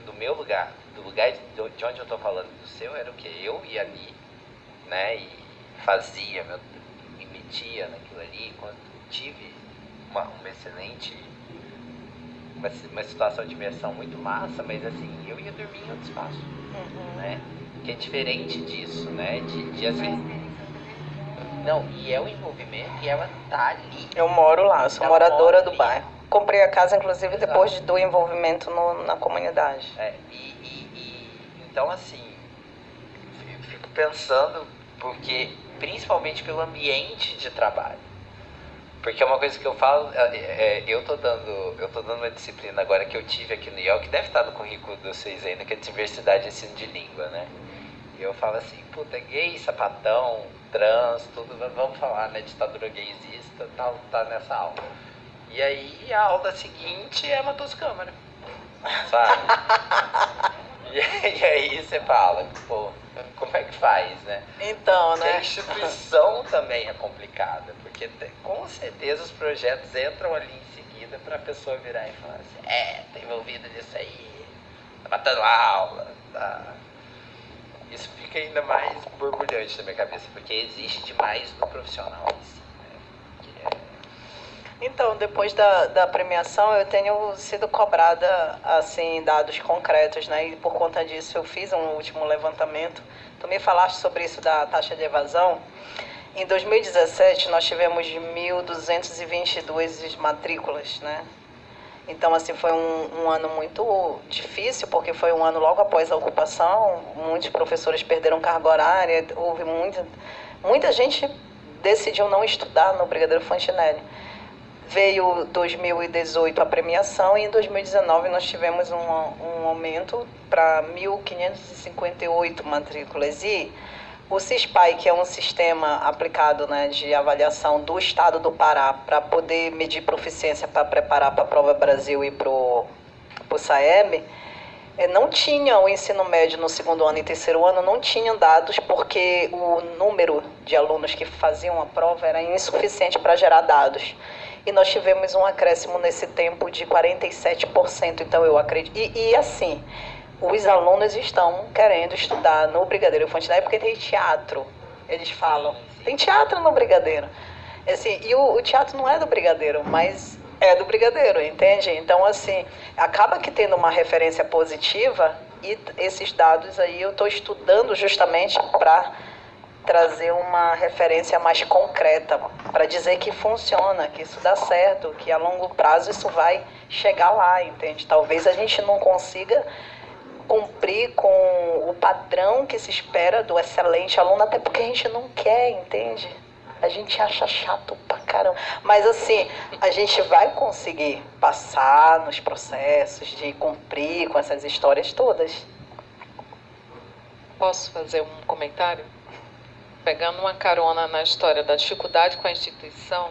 do meu lugar, do lugar de onde eu estou falando, do seu era o quê? Eu ia ali, né, e fazia, me metia naquilo ali. Quando tive uma excelente... Uma situação de imersão muito massa, mas assim, eu ia dormir em outro espaço, né? Que é diferente disso, né? De assim... Não, e é o envolvimento e ela tá ali. Eu moro lá, sou moradora do bairro. Comprei a casa, inclusive, depois do envolvimento na comunidade. Então, assim, eu fico pensando, porque, principalmente pelo ambiente de trabalho. Porque é uma coisa que eu falo, eu tô dando uma disciplina agora que eu tive aqui no IEL, que deve estar no currículo de vocês ainda, que é diversidade e ensino de língua, né? E eu falo assim, puta, gay, sapatão, trans, tudo, vamos falar, né, ditadura gaysista, tal, tá nessa aula. E aí a aula seguinte é uma toscâmara, sabe? E aí você fala, pô, como é que faz, né? Então, né? A instituição também é complicada, porque com certeza os projetos entram ali em seguida pra pessoa virar e falar assim, tá envolvido nisso aí, tá matando a aula, tá... Isso fica ainda mais borbulhante na minha cabeça, porque existe demais no profissional em si, né? Então, depois da premiação, eu tenho sido cobrada, assim, dados concretos, né? E por conta disso eu fiz um último levantamento. Tu me falaste sobre isso da taxa de evasão. Em 2017, nós tivemos 1.222 matrículas, né? Então, assim, foi um ano muito difícil, porque foi um ano logo após a ocupação. Muitos professores perderam carga horária, houve muita gente decidiu não estudar no Brigadeiro Fantinelli. Veio 2018 a premiação e em 2019 nós tivemos um aumento para 1.558 matrículas. E o CISPAI, que é um sistema aplicado, né, de avaliação do Estado do Pará para poder medir proficiência para preparar para a Prova Brasil e para o SAEB, não tinha o ensino médio no segundo ano e terceiro ano, não tinham dados porque o número de alunos que faziam a prova era insuficiente para gerar dados. E nós tivemos um acréscimo nesse tempo de 47%, então eu acredito. E assim, os alunos estão querendo estudar no Brigadeiro Fantinelli porque tem teatro. Eles falam, tem teatro no Brigadeiro. Assim, e o teatro não é do Brigadeiro, mas é do Brigadeiro, entende? Então, assim, acaba que tendo uma referência positiva e esses dados aí eu estou estudando justamente para trazer uma referência mais concreta, para dizer que funciona, que isso dá certo, que a longo prazo isso vai chegar lá, entende? Talvez a gente não consiga cumprir com o padrão que se espera do excelente aluno, até porque a gente não quer, entende? A gente acha chato pra caramba. Mas assim, a gente vai conseguir passar nos processos de cumprir com essas histórias todas. Posso fazer um comentário? Pegando uma carona na história da dificuldade com a instituição,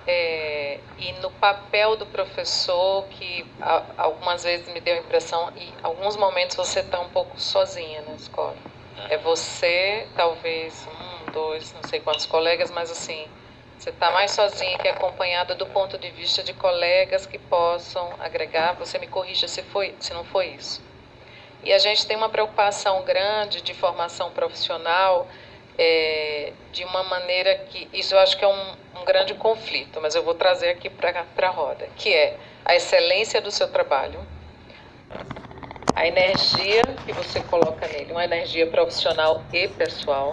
e no papel do professor, que algumas vezes me deu a impressão, e em alguns momentos você está um pouco sozinha na escola. É você, talvez, 1, 2, não sei quantos colegas, mas assim, você está mais sozinha que acompanhada do ponto de vista de colegas que possam agregar. Você me corrija se não foi isso. E a gente tem uma preocupação grande de formação profissional, de uma maneira que, isso eu acho que é um grande conflito, mas eu vou trazer aqui para a roda, que é a excelência do seu trabalho, a energia que você coloca nele, uma energia profissional e pessoal,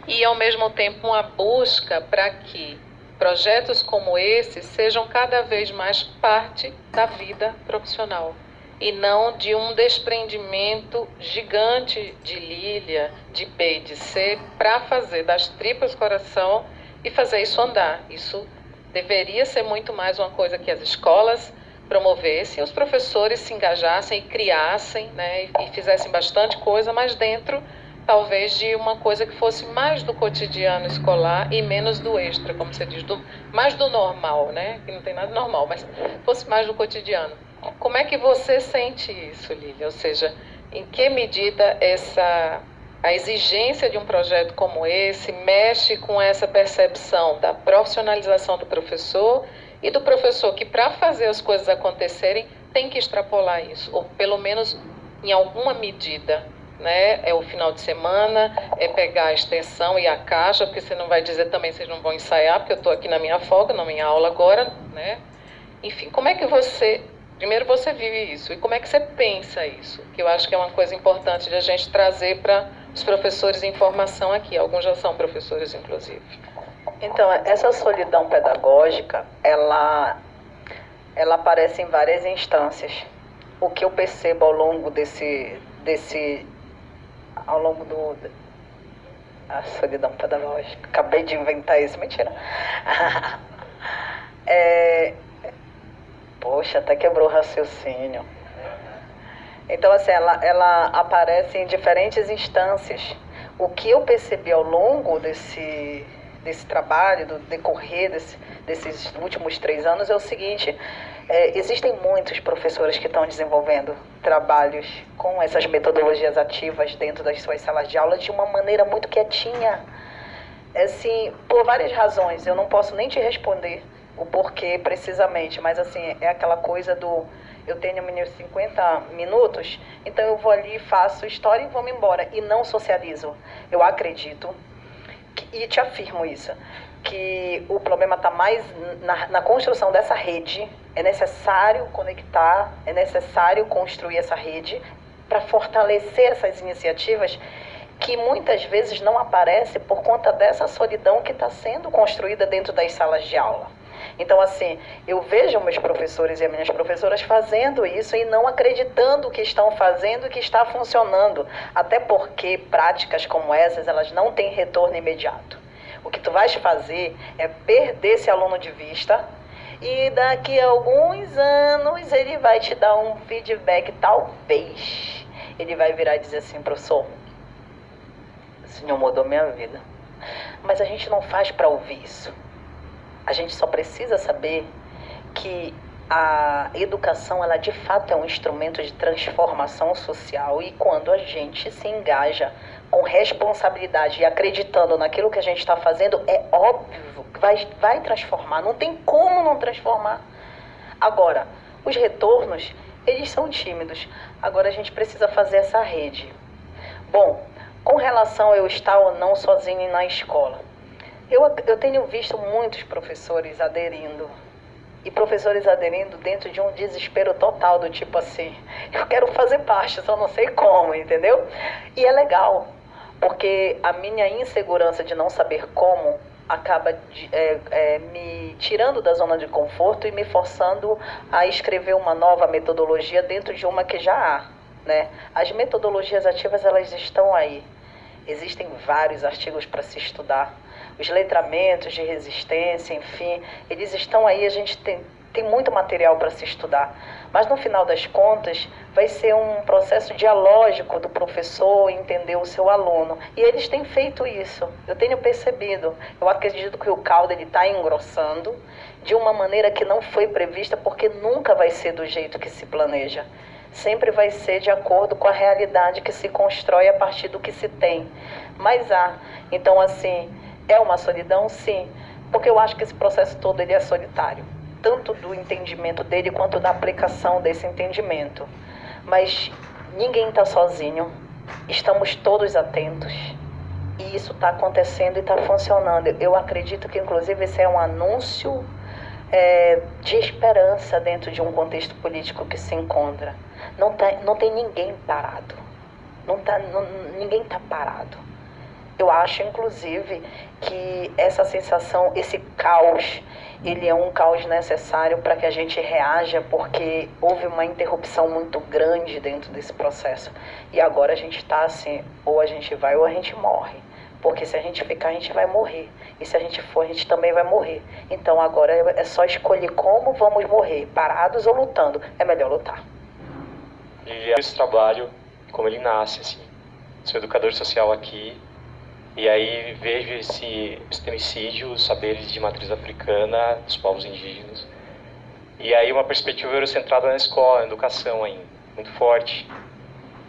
e ao mesmo tempo uma busca para que projetos como esse sejam cada vez mais parte da vida profissional. E não de um desprendimento gigante de Lília, de B e de C, para fazer das tripas coração e fazer isso andar. Isso deveria ser muito mais uma coisa que as escolas promovessem, os professores se engajassem e criassem, né, e fizessem bastante coisa, mas dentro, talvez, de uma coisa que fosse mais do cotidiano escolar e menos do extra, como você diz, mais do normal, né, que não tem nada de normal, mas fosse mais do cotidiano. Como é que você sente isso, Lília? Ou seja, em que medida a exigência de um projeto como esse mexe com essa percepção da profissionalização do professor e do professor que, para fazer as coisas acontecerem, tem que extrapolar isso, ou pelo menos, em alguma medida, né? É o final de semana, é pegar a extensão e a caixa, porque você não vai dizer também, vocês não vão ensaiar, porque eu estou aqui na minha folga, na minha aula agora, né? Enfim, como é que você... Primeiro você vive isso, e como é que você pensa isso? Que eu acho que é uma coisa importante de a gente trazer para os professores em formação aqui. Alguns já são professores, inclusive. Então, essa solidão pedagógica, ela aparece em várias instâncias. O que eu percebo ao longo ao longo a solidão pedagógica, acabei de inventar isso, mentira. Poxa, até quebrou o raciocínio. Então, assim, ela aparece em diferentes instâncias. O que eu percebi ao longo desse trabalho, do decorrer desses últimos 3 anos, é o seguinte: existem muitos professores que estão desenvolvendo trabalhos com essas metodologias ativas dentro das suas salas de aula de uma maneira muito quietinha. Assim, por várias razões, eu não posso nem te responder o porquê precisamente, mas assim, é aquela coisa do... Eu tenho 50 minutos, então eu vou ali, faço história e vou-me embora. E não socializo. Eu acredito, e te afirmo isso, que o problema está mais na construção dessa rede. É necessário conectar, é necessário construir essa rede para fortalecer essas iniciativas que muitas vezes não aparecem por conta dessa solidão que está sendo construída dentro das salas de aula. Então, assim, eu vejo meus professores e minhas professoras fazendo isso e não acreditando que estão fazendo e que está funcionando. Até porque práticas como essas, elas não têm retorno imediato. O que tu vais fazer é perder esse aluno de vista e daqui a alguns anos ele vai te dar um feedback, talvez. Ele vai virar e dizer assim: professor, o senhor mudou minha vida. Mas a gente não faz para ouvir isso. A gente só precisa saber que a educação, ela de fato é um instrumento de transformação social, e quando a gente se engaja com responsabilidade e acreditando naquilo que a gente está fazendo, é óbvio que vai transformar, não tem como não transformar. Agora, os retornos, eles são tímidos. Agora a gente precisa fazer essa rede. Bom, com relação a eu estar ou não sozinho na escola, eu tenho visto muitos professores aderindo. E professores aderindo dentro de um desespero total, do tipo assim: eu quero fazer parte, só não sei como, entendeu? E é legal, porque a minha insegurança de não saber como acaba me tirando da zona de conforto e me forçando a escrever uma nova metodologia dentro de uma que já há, né? As metodologias ativas, elas estão aí. Existem vários artigos para se estudar. Os letramentos de resistência, enfim, eles estão aí, a gente tem muito material para se estudar. Mas, no final das contas, vai ser um processo dialógico do professor entender o seu aluno. E eles têm feito isso, eu tenho percebido. Eu acredito que o caldo está engrossando de uma maneira que não foi prevista, porque nunca vai ser do jeito que se planeja. Sempre vai ser de acordo com a realidade que se constrói a partir do que se tem. Mas então, assim, é uma solidão? Sim, porque eu acho que esse processo todo ele é solitário, tanto do entendimento dele quanto da aplicação desse entendimento. Mas ninguém está sozinho, estamos todos atentos, e isso está acontecendo e está funcionando. Eu acredito que, inclusive, esse é um anúncio de esperança dentro de um contexto político que se encontra. Não tem ninguém parado, ninguém está parado. Eu acho, inclusive, que essa sensação, esse caos, ele é um caos necessário para que a gente reaja, porque houve uma interrupção muito grande dentro desse processo. E agora a gente está assim, ou a gente vai ou a gente morre. Porque se a gente ficar, a gente vai morrer. E se a gente for, a gente também vai morrer. Então agora é só escolher como vamos morrer, parados ou lutando. É melhor lutar. Esse trabalho, como ele nasce, assim. Sou educador social aqui. E aí vejo esse epistemicídio, os saberes de matriz africana, dos povos indígenas. E aí uma perspectiva eurocentrada na escola, na educação ainda, muito forte.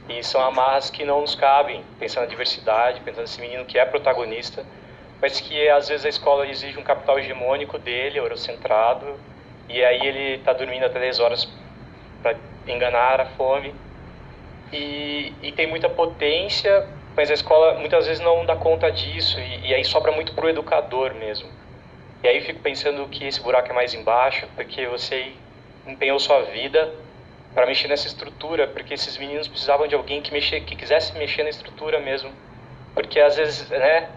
E são amarras que não nos cabem, pensando na diversidade, pensando nesse menino que é protagonista, mas que às vezes a escola exige um capital hegemônico dele, eurocentrado, e aí ele está dormindo até 10 horas para enganar a fome. e tem muita potência, mas a escola muitas vezes não dá conta disso, e aí sobra muito pro educador mesmo. E aí eu fico pensando que esse buraco é mais embaixo, porque você empenhou sua vida para mexer nessa estrutura, porque esses meninos precisavam de alguém que quisesse mexer na estrutura mesmo. Porque às vezes, né,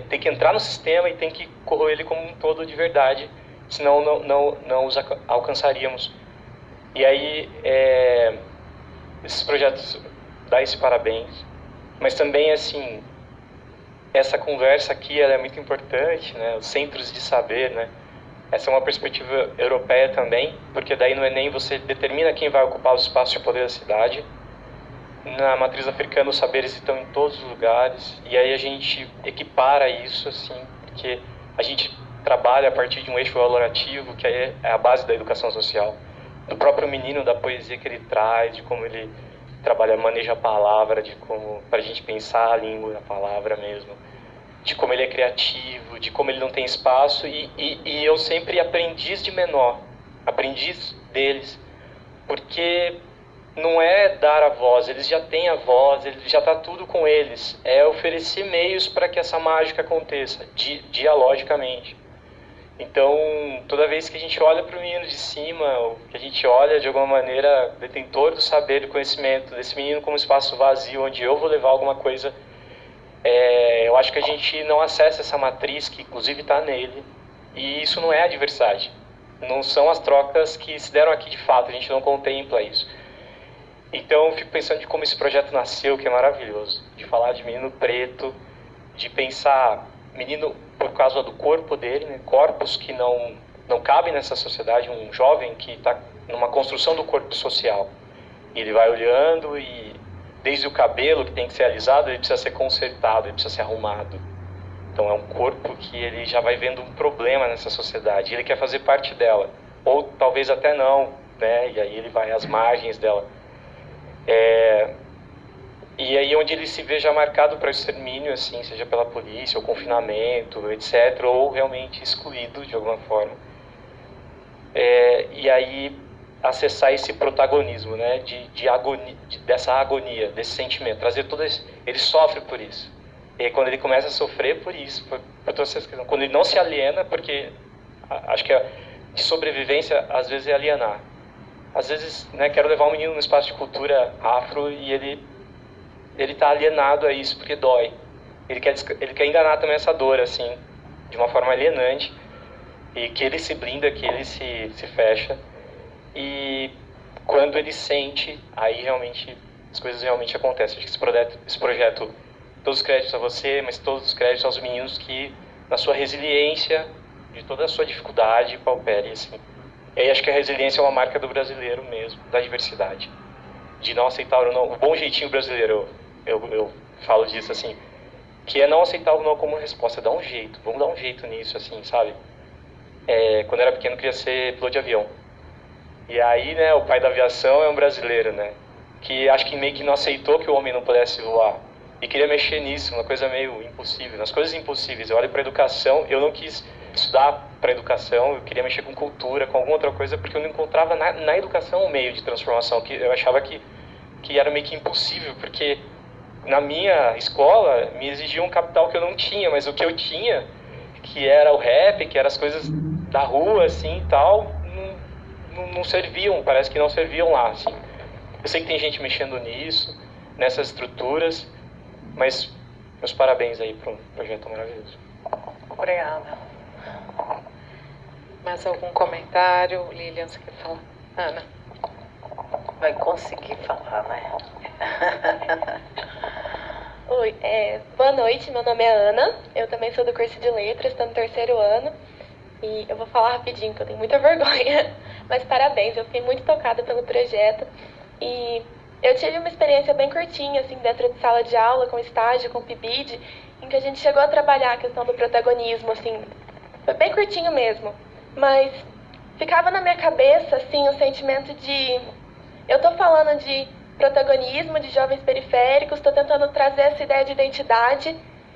tem que entrar no sistema e tem que corroer ele como um todo de verdade, senão não os alcançaríamos. E aí, esses projetos dá esse parabéns. Mas também, assim, essa conversa aqui ela é muito importante, né? Os centros de saber, né? Essa é uma perspectiva europeia também, porque daí no Enem você determina quem vai ocupar os espaços de poder da cidade. Na matriz africana os saberes estão em todos os lugares, e aí a gente equipara isso, assim, porque a gente trabalha a partir de um eixo valorativo, que aí é a base da educação social. Do próprio menino, da poesia que ele traz, de como ele trabalha, maneja a palavra, de como, pra gente pensar a língua, a palavra mesmo, de como ele é criativo, de como ele não tem espaço, e eu sempre aprendiz de menor, aprendiz deles, porque não é dar a voz, eles já têm a voz, já está tudo com eles, é oferecer meios para que essa mágica aconteça, dialogicamente. Então, toda vez que a gente olha para o menino de cima, ou que a gente olha de alguma maneira detentor do saber, do conhecimento, desse menino como um espaço vazio, onde eu vou levar alguma coisa, eu acho que a gente não acessa essa matriz que inclusive está nele, e isso não é a diversidade, não são as trocas que se deram aqui de fato, a gente não contempla isso. Então eu fico pensando de como esse projeto nasceu, que é maravilhoso, de falar de menino preto, de pensar menino por causa do corpo dele, né? Corpos que não cabem nessa sociedade, um jovem que está numa construção do corpo social, e ele vai olhando e desde o cabelo que tem que ser alisado, ele precisa ser consertado, ele precisa ser arrumado. Então é um corpo que ele já vai vendo um problema nessa sociedade, ele quer fazer parte dela, ou talvez até não, né? E aí ele vai às margens dela. E aí onde ele se veja marcado para o extermínio, assim, seja pela polícia, ou confinamento, etc., ou realmente excluído de alguma forma. E aí acessar esse protagonismo, né, dessa agonia, desse sentimento, trazer todo esse... Ele sofre por isso. E aí, quando ele começa a sofrer por isso, por todas essas questões, quando ele não se aliena, porque acho que de sobrevivência às vezes é alienar. Às vezes, né, quero levar um menino no espaço de cultura afro e ele está alienado a isso porque dói. Ele quer enganar também essa dor, assim, de uma forma alienante, e que ele se blinda, que ele se fecha. E quando ele sente, aí realmente as coisas realmente acontecem. Acho que esse projeto, todos os créditos a você, mas todos os créditos aos meninos que, na sua resiliência, de toda a sua dificuldade, pauperem, assim. E aí acho que a resiliência é uma marca do brasileiro mesmo, da diversidade. De não aceitar o não, o bom jeitinho brasileiro, eu falo disso, assim, que é não aceitar o não como resposta, dar um jeito, vamos dar um jeito nisso, assim, sabe? Quando eu era pequeno eu queria ser piloto de avião. E aí, né, o pai da aviação é um brasileiro, né, que acho que meio que não aceitou que o homem não pudesse voar. E queria mexer nisso, uma coisa meio impossível, nas coisas impossíveis. Eu olho para a educação, eu não quis estudar para educação, eu queria mexer com cultura, com alguma outra coisa, porque eu não encontrava na educação um meio de transformação, que eu achava que era meio que impossível, porque na minha escola me exigia um capital que eu não tinha, mas o que eu tinha, que era o rap, que eram as coisas da rua, assim, e tal, não serviam, parece que não serviam lá, assim. Eu sei que tem gente mexendo nisso, nessas estruturas, mas meus parabéns aí para um projeto maravilhoso. Obrigada. Mais algum comentário? Lilian, você quer falar? Ana. Vai conseguir falar, né? Oi, boa noite, meu nome é Ana, eu também sou do curso de letras, estou no 3º ano, e eu vou falar rapidinho, que eu tenho muita vergonha, mas parabéns, eu fiquei muito tocada pelo projeto, e eu tive uma experiência bem curtinha, assim, dentro de sala de aula, com estágio, com PIBID, em que a gente chegou a trabalhar a questão do protagonismo, assim, foi bem curtinho mesmo, mas ficava na minha cabeça, assim, o sentimento de... Eu tô falando de protagonismo, de jovens periféricos, tô tentando trazer essa ideia de identidade,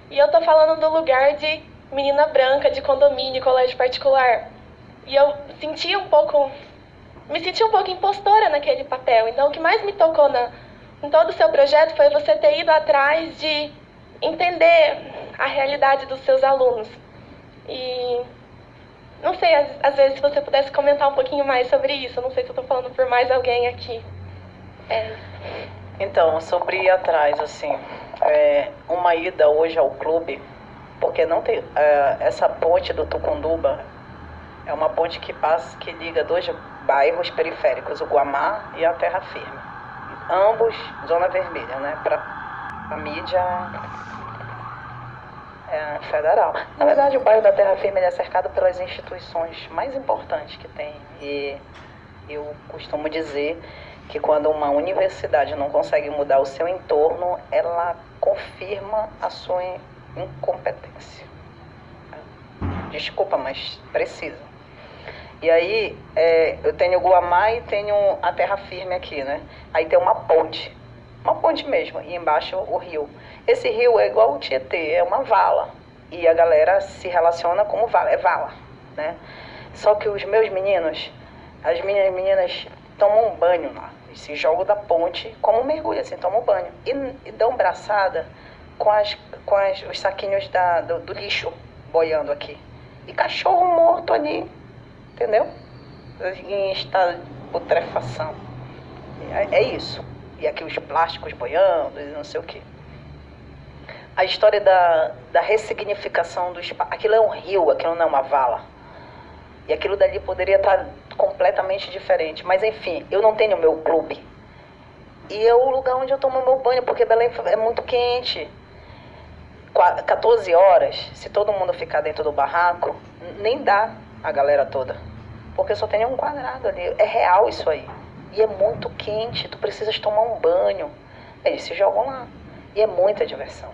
e eu tô falando do lugar de menina branca, de condomínio, colégio particular. E eu me senti um pouco impostora naquele papel. Então, o que mais me tocou em todo o seu projeto foi você ter ido atrás de entender a realidade dos seus alunos. E não sei, às vezes, se você pudesse comentar um pouquinho mais sobre isso. Eu não sei se eu estou falando por mais alguém aqui. Então, sobre ir atrás, assim, uma ida hoje ao clube, porque não tem essa ponte do Tucunduba é uma ponte que liga dois bairros periféricos, o Guamá e a Terra Firme. Ambos zona vermelha, né? Para a mídia federal. Na verdade, o bairro da Terra Firme é cercado pelas instituições mais importantes que tem. E eu costumo dizer que quando uma universidade não consegue mudar o seu entorno, ela confirma a sua incompetência. Desculpa, mas precisa. E aí, eu tenho o Guamá e tenho a Terra Firme aqui, né? Aí tem uma ponte mesmo, e embaixo o rio. Esse rio é igual o Tietê, é uma vala. E a galera se relaciona como vala, é vala, né? Só que os meus meninos, as minhas meninas tomam um banho lá. Eles se jogam da ponte, como mergulho, assim, tomam banho. E dão braçada com os saquinhos do lixo boiando aqui. E cachorro morto ali, entendeu? Em estado de putrefação. É isso. E aqui os plásticos boiando e não sei o quê. A história da ressignificação do espaço. Aquilo é um rio, aquilo não é uma vala. E aquilo dali poderia estar completamente diferente. Mas, enfim, eu não tenho meu clube. E é o lugar onde eu tomo meu banho, porque Belém é muito quente. 14 horas, se todo mundo ficar dentro do barraco, nem dá a galera toda. Porque só tem um quadrado ali. É real isso aí. E é muito quente, tu precisas tomar um banho. Eles se jogam lá. E é muita diversão.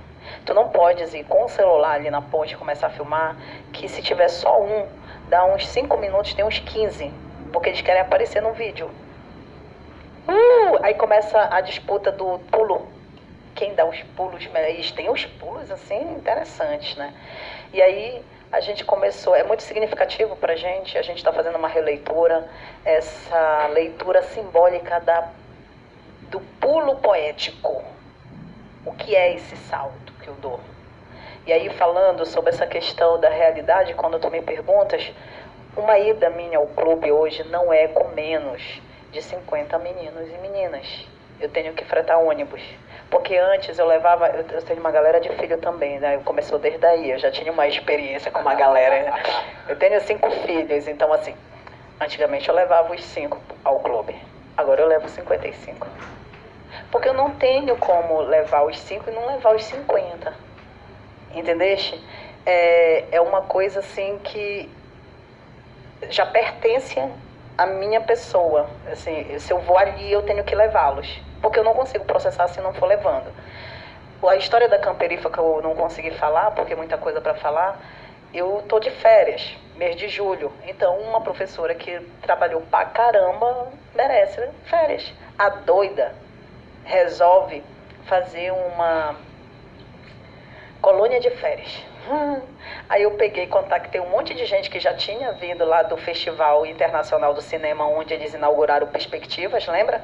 Tu não podes ir com o celular ali na ponte e começar a filmar, que se tiver só um, dá uns 5 minutos, tem uns 15. Porque eles querem aparecer no vídeo. Aí começa a disputa do pulo. Quem dá os pulos melhores? Tem os pulos, assim, interessantes, né? E aí a gente começou, é muito significativo pra gente, a gente está fazendo uma releitura, essa leitura simbólica do pulo poético. O que é esse salto que eu dou? E aí, falando sobre essa questão da realidade, quando tu me perguntas, uma ida minha ao clube hoje não é com menos de 50 meninos e meninas. Eu tenho que fretar ônibus. Porque antes eu levava, eu tenho uma galera de filho também, né? Eu começou desde aí, eu já tinha uma experiência com uma galera. Eu tenho 5 filhos, então assim, antigamente eu levava os 5 ao clube. Agora eu levo 55. Porque eu não tenho como levar os 5 e não levar os 50. Entendeste? É uma coisa assim que já pertence à minha pessoa. Assim, se eu vou ali, eu tenho que levá-los. Porque eu não consigo processar se não for levando. A história da Camperifa que eu não consegui falar, porque muita coisa para falar, eu tô de férias, mês de julho. Então, uma professora que trabalhou pra caramba merece férias. A doida resolve fazer uma colônia de férias. Aí eu contactei um monte de gente que já tinha vindo lá do Festival Internacional do Cinema, onde eles inauguraram Perspectivas, lembra?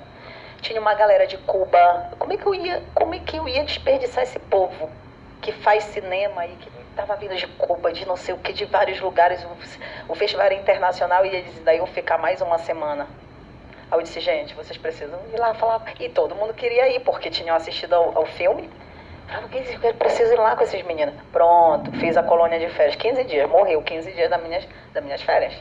Tinha uma galera de Cuba. Como é que eu ia desperdiçar esse povo que faz cinema e que estava vindo de Cuba, de não sei o que, de vários lugares. O festival era internacional e eles ainda iam ficar mais uma semana. Aí eu disse, gente, vocês precisam ir lá falar. E todo mundo queria ir, porque tinham assistido ao filme. Falaram, eu preciso ir lá com esses meninos. Pronto, fiz a colônia de férias. 15 dias, morreu 15 dias das minhas férias.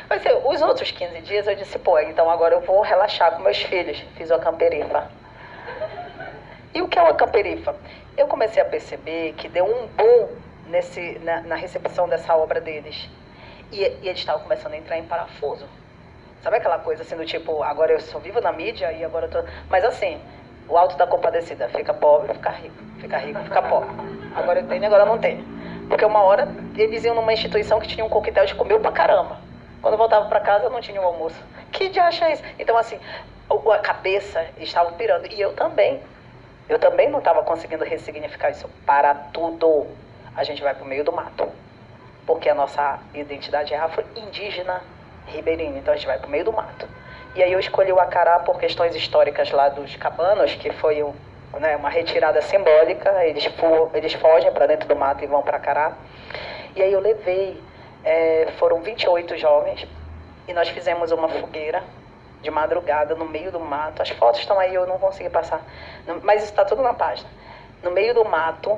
Mas os outros 15 dias eu disse, então agora eu vou relaxar com meus filhos. Fiz a Camperifa. E o que é uma Camperifa? Eu comecei a perceber que deu um boom na recepção dessa obra deles. E eles estavam começando a entrar em parafuso. Sabe aquela coisa assim do tipo, agora eu só vivo na mídia e agora eu tô... Mas assim, o Alto da Compadecida, fica pobre, fica rico, fica pobre. Agora eu tenho, agora eu não tenho. Porque uma hora eles iam numa instituição que tinha um coquetel de comer pra caramba. Quando eu voltava para casa, eu não tinha um almoço. Que diacho é isso? Então, assim, a cabeça estava pirando. E eu também. Eu também não estava conseguindo ressignificar isso. Para tudo, a gente vai para o meio do mato. Porque a nossa identidade é afro-indígena ribeirinha. Então, a gente vai para o meio do mato. E aí eu escolhi o Acará por questões históricas lá dos cabanos, que foi uma retirada simbólica, eles fogem para dentro do mato e vão para Acará. E aí eu levei, foram 28 jovens, e nós fizemos uma fogueira de madrugada no meio do mato. As fotos estão aí, eu não consegui passar, mas isso está tudo na página. No meio do mato,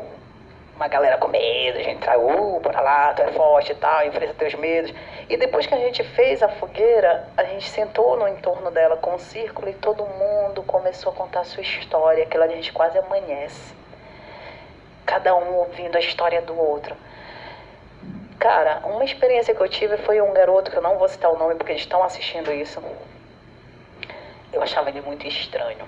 uma galera com medo, a gente trai, bora lá, tu é forte e tal, enfrenta teus medos. E depois que a gente fez a fogueira, a gente sentou no entorno dela com um círculo e todo mundo começou a contar a sua história, aquilo ali a gente quase amanhece. Cada um ouvindo a história do outro. Cara, uma experiência que eu tive foi um garoto, que eu não vou citar o nome porque eles estão assistindo isso. Eu achava ele muito estranho.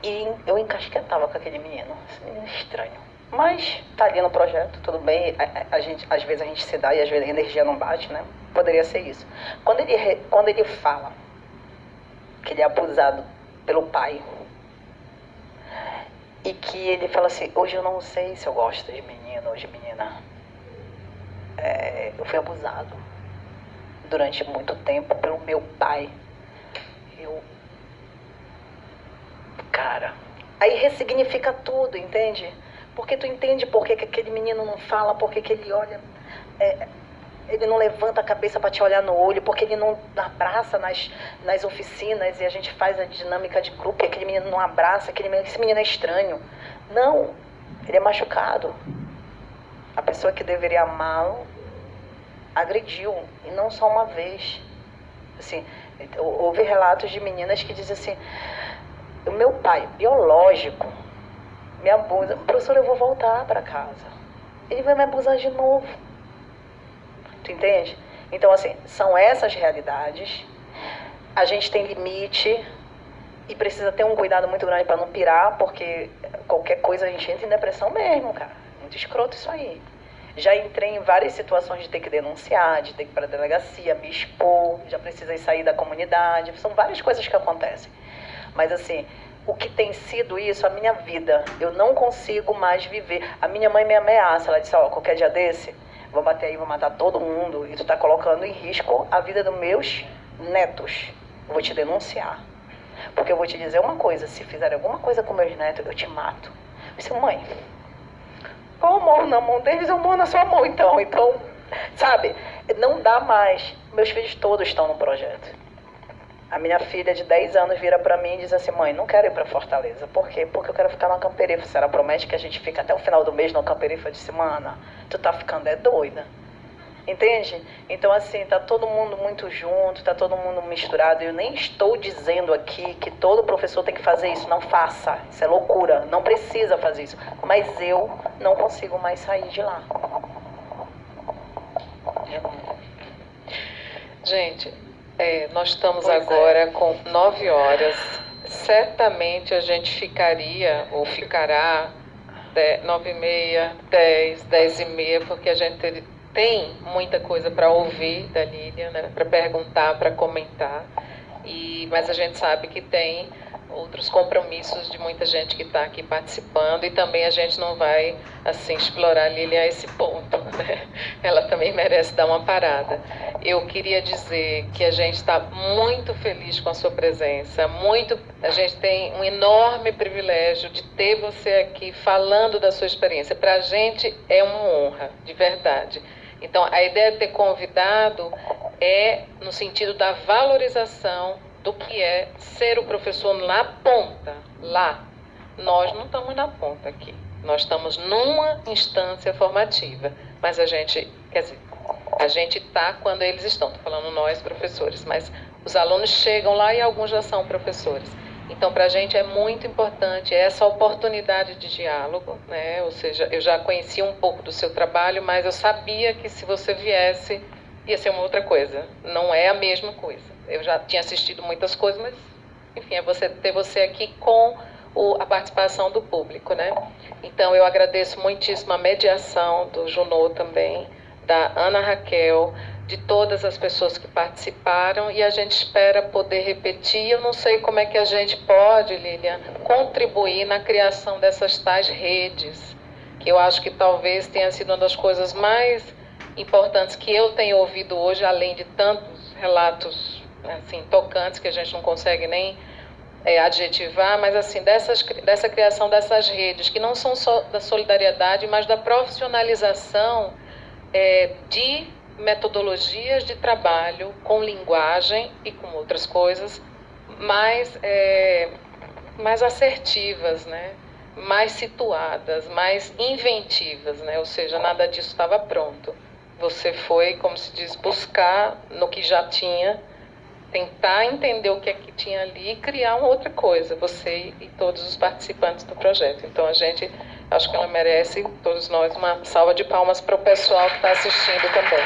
E eu encasquetava com aquele menino. Esse menino é estranho. Mas tá ali no projeto, tudo bem. Às vezes a gente se dá e às vezes a energia não bate, né? Poderia ser isso. Quando ele fala que ele é abusado pelo pai, e que ele fala assim, hoje eu não sei se eu gosto de menino ou de menina. Eu fui abusado durante muito tempo pelo meu pai. Cara, aí ressignifica tudo, entende? Porque tu entende por que aquele menino não fala, por que ele olha, ele não levanta a cabeça para te olhar no olho, porque ele não abraça nas oficinas e a gente faz a dinâmica de grupo e aquele menino não abraça, esse menino é estranho. Não, ele é machucado. A pessoa que deveria amá-lo agrediu, e não só uma vez. Assim, houve relatos de meninas que dizem assim, o meu pai biológico me abusa, professor, eu vou voltar para casa, ele vai me abusar de novo. Tu entende? Então, assim, são essas realidades. A gente tem limite e precisa ter um cuidado muito grande para não pirar, porque qualquer coisa a gente entra em depressão mesmo, cara. Muito escroto isso aí. Já entrei em várias situações de ter que denunciar, de ter que ir para a delegacia, me expor, já precisei sair da comunidade. São várias coisas que acontecem. Mas, assim, o que tem sido isso, a minha vida, eu não consigo mais viver. A minha mãe me ameaça, ela disse, qualquer dia desse, vou bater aí, vou matar todo mundo, e tu tá colocando em risco a vida dos meus netos. Eu vou te denunciar. Porque eu vou te dizer uma coisa, se fizer alguma coisa com meus netos, eu te mato. Eu disse, mãe, ou eu morro na mão deles, eu morro na sua mão, então, sabe, não dá mais. Meus filhos todos estão no projeto. A minha filha de 10 anos vira pra mim e diz assim, mãe, não quero ir pra Fortaleza. Por quê? Porque eu quero ficar na Camperifa. Se ela promete que a gente fica até o final do mês na Camperifa, eu disse, mana, tu tá ficando doida. Entende? Então, assim, tá todo mundo muito junto, tá todo mundo misturado. Eu nem estou dizendo aqui que todo professor tem que fazer isso. Não faça. Isso é loucura. Não precisa fazer isso. Mas eu não consigo mais sair de lá. Gente, nós estamos agora com 9 horas. Certamente a gente ficaria, ou ficará, 9h30, 10, 10h30, porque a gente tem muita coisa para ouvir da Lilian, né, para perguntar, para comentar, mas a gente sabe que tem outros compromissos de muita gente que está aqui participando, e também a gente não vai assim explorar a Lilian a esse ponto, né? Ela também merece dar uma parada. Eu queria dizer que a gente está muito feliz com a sua presença, a gente tem um enorme privilégio de ter você aqui falando da sua experiência. Para a gente é uma honra, de verdade. Então, a ideia de ter convidado é no sentido da valorização do que é ser o professor na ponta, lá. Nós não estamos na ponta aqui. Nós estamos numa instância formativa. Mas a gente está quando eles estão. Estou falando nós, professores. Mas os alunos chegam lá e alguns já são professores. Então, para a gente é muito importante essa oportunidade de diálogo, né? Ou seja, eu já conhecia um pouco do seu trabalho, mas eu sabia que se você viesse, ia ser uma outra coisa. Não é a mesma coisa. Eu já tinha assistido muitas coisas, mas, enfim, é ter você aqui com a participação do público, né? Então, eu agradeço muitíssimo a mediação do Junot também, da Ana Raquel, de todas as pessoas que participaram, e a gente espera poder repetir. Eu não sei como é que a gente pode, Lilian, contribuir na criação dessas tais redes, que eu acho que talvez tenha sido uma das coisas mais importantes que eu tenho ouvido hoje, além de tantos relatos assim, tocantes, que a gente não consegue nem adjetivar, mas assim, dessa criação dessas redes, que não são só da solidariedade, mas da profissionalização de metodologias de trabalho com linguagem e com outras coisas mais assertivas, né? Mais situadas, mais inventivas, né? Ou seja, nada disso estava pronto. Você foi, como se diz, buscar no que já tinha, tentar entender o que é que tinha ali e criar uma outra coisa, você e todos os participantes do projeto. Então a gente, acho que ela merece, todos nós, uma salva de palmas para o pessoal que está assistindo também.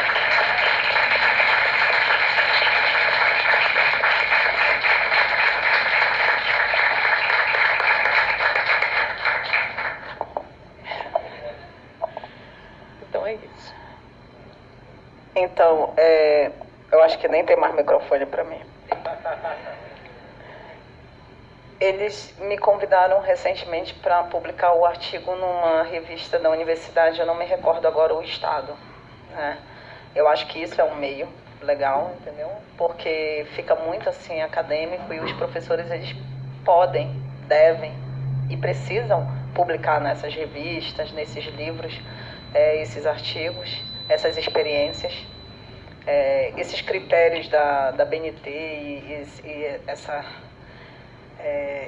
Então é isso. Então, eu acho que nem tem mais microfone para mim. Eles me convidaram recentemente para publicar o artigo numa revista da universidade, eu não me recordo agora o estado, né? Eu acho que isso é um meio legal, entendeu? Porque fica muito assim acadêmico e os professores, eles podem, devem e precisam publicar nessas revistas, nesses livros, esses artigos, essas experiências. Esses critérios da BNT e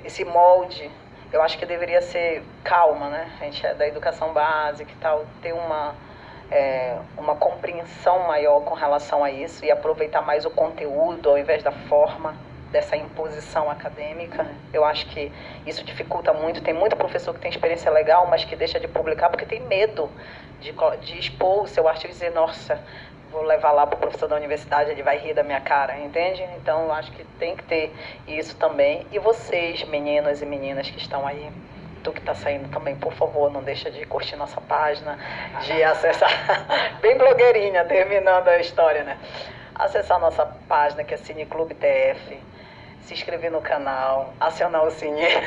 esse molde, eu acho que deveria ser calma, né? A gente é da educação básica e tal, ter uma compreensão maior com relação a isso e aproveitar mais o conteúdo ao invés da forma dessa imposição acadêmica. Eu acho que isso dificulta muito. Tem muito professor que tem experiência legal, mas que deixa de publicar porque tem medo de expor o seu artigo e dizer, nossa, vou levar lá para o professor da universidade, ele vai rir da minha cara, entende? Então, eu acho que tem que ter isso também. E vocês, meninos e meninas que estão aí, tu que está saindo também, por favor, não deixa de curtir nossa página, de acessar, bem blogueirinha, terminando a história, né? Acessar nossa página, que é Cineclube TF, se inscrever no canal, acionar o sininho.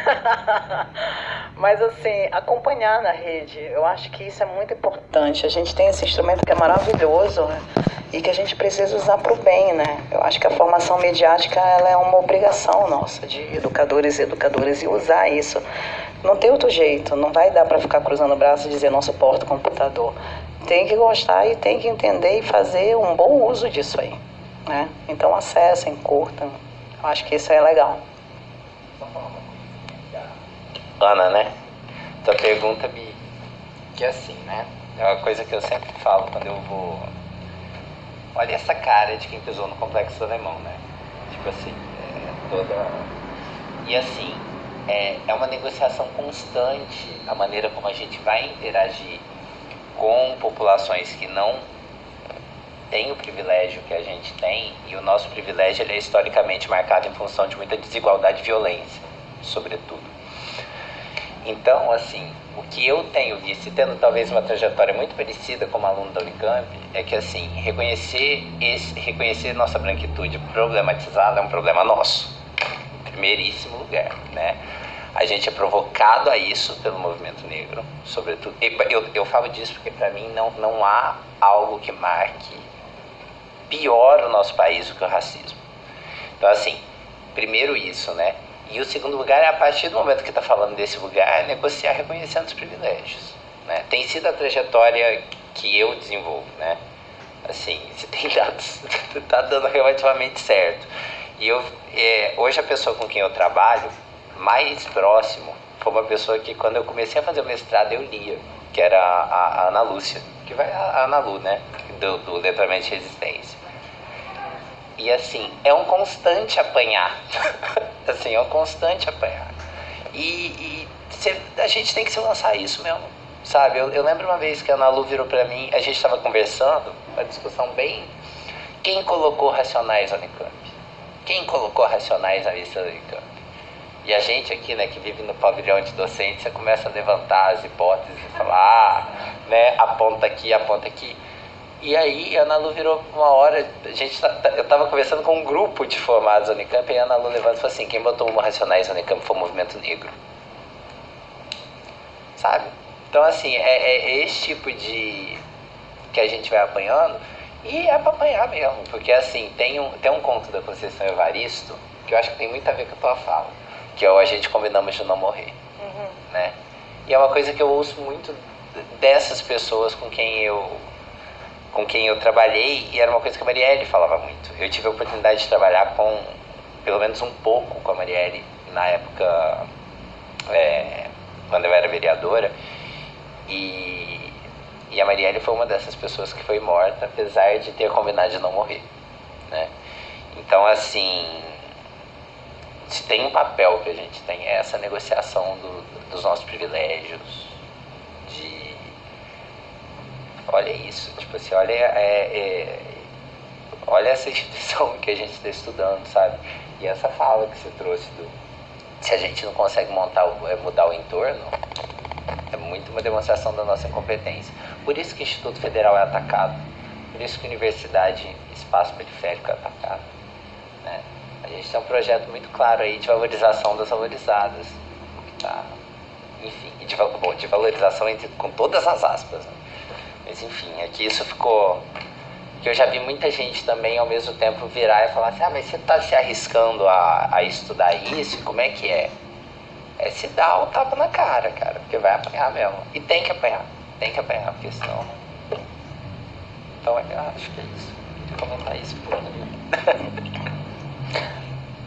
Mas assim, acompanhar na rede, eu acho que isso é muito importante. A gente tem esse instrumento que é maravilhoso, né? E que a gente precisa usar para o bem, né? Eu acho que a formação mediática, ela é uma obrigação nossa, de educadores e educadoras, e usar isso. Não tem outro jeito, não vai dar para ficar cruzando o braço e dizer não suporto computador. Tem que gostar e tem que entender e fazer um bom uso disso aí, né? Então acessem, curtam. Eu acho que isso é legal. Ana, né? Tua pergunta me... Que é assim, né? É uma coisa que eu sempre falo quando eu vou... Olha essa cara de quem pisou no Complexo Alemão, né? Tipo assim, toda... E assim, é uma negociação constante a maneira como a gente vai interagir com populações que não têm o privilégio que a gente tem, e o nosso privilégio ele é historicamente marcado em função de muita desigualdade e violência, sobretudo. Então, assim, o que eu tenho visto, e tendo talvez uma trajetória muito parecida como aluno da Unicamp, é que, assim, reconhecer nossa branquitude problematizada é um problema nosso, em primeiríssimo lugar, né? A gente é provocado a isso pelo movimento negro, sobretudo. Eu falo disso porque, para mim, não há algo que marque pior o nosso país do que o racismo. Então, assim, primeiro isso, né? E o segundo lugar é, a partir do momento que está falando desse lugar, negociar reconhecendo os privilégios, né? Tem sido a trajetória que eu desenvolvo, né? Assim, se tem dados, tá dando relativamente certo. E hoje a pessoa com quem eu trabalho, mais próximo, foi uma pessoa que quando eu comecei a fazer o mestrado eu lia, que era a Ana Lúcia, que vai a Ana Lu, né? Do Letramento de Resistência. E assim, é um constante apanhar. Assim, é um constante apanhar. E a gente tem que se lançar isso mesmo, sabe? Eu lembro uma vez que a Ana Lu virou pra mim, a gente estava conversando, uma discussão bem... Quem colocou Racionais na Unicamp? Quem colocou Racionais na lista da Unicamp? E a gente aqui, né, que vive no pavilhão de docentes, você começa a levantar as hipóteses e falar, né, aponta aqui, aponta aqui. E aí a Ana Lu virou uma hora, eu estava conversando com um grupo de formados da Unicamp, e a Ana Lu levanta e falou assim, quem botou uma Racionais na Unicamp foi o movimento negro. Sabe? Então, assim, é esse tipo de... que a gente vai apanhando, E é pra apanhar mesmo, porque assim, tem um conto da Conceição Evaristo, que eu acho que tem muito a ver com a tua fala, que é o A Gente Combinamos de Não Morrer, né? E é uma coisa que eu ouço muito dessas pessoas com quem eu trabalhei, e era uma coisa que a Marielle falava muito. Eu tive a oportunidade de trabalhar pelo menos um pouco com a Marielle, na época, quando eu era vereadora, e a Marielle foi uma dessas pessoas que foi morta, apesar de ter combinado de não morrer, né? Então, assim, se tem um papel que a gente tem, é essa negociação dos nossos privilégios, olha isso, tipo assim, olha essa instituição que a gente está estudando, sabe? E essa fala que você trouxe se a gente não consegue mudar o entorno, é muito uma demonstração da nossa incompetência. Por isso que o Instituto Federal é atacado, por isso que a Universidade Espaço Periférico é atacado, né? A gente tem um projeto muito claro aí de valorização das valorizadas, tá? Enfim, de valorização com todas as aspas, né? Mas enfim, aqui isso ficou... Que eu já vi muita gente também ao mesmo tempo virar e falar assim, mas você tá se arriscando a estudar isso? Como é que é? É se dar um tapa na cara, cara, porque vai apanhar mesmo. E tem que apanhar, porque senão... Então eu acho que é isso. Vou comentar isso por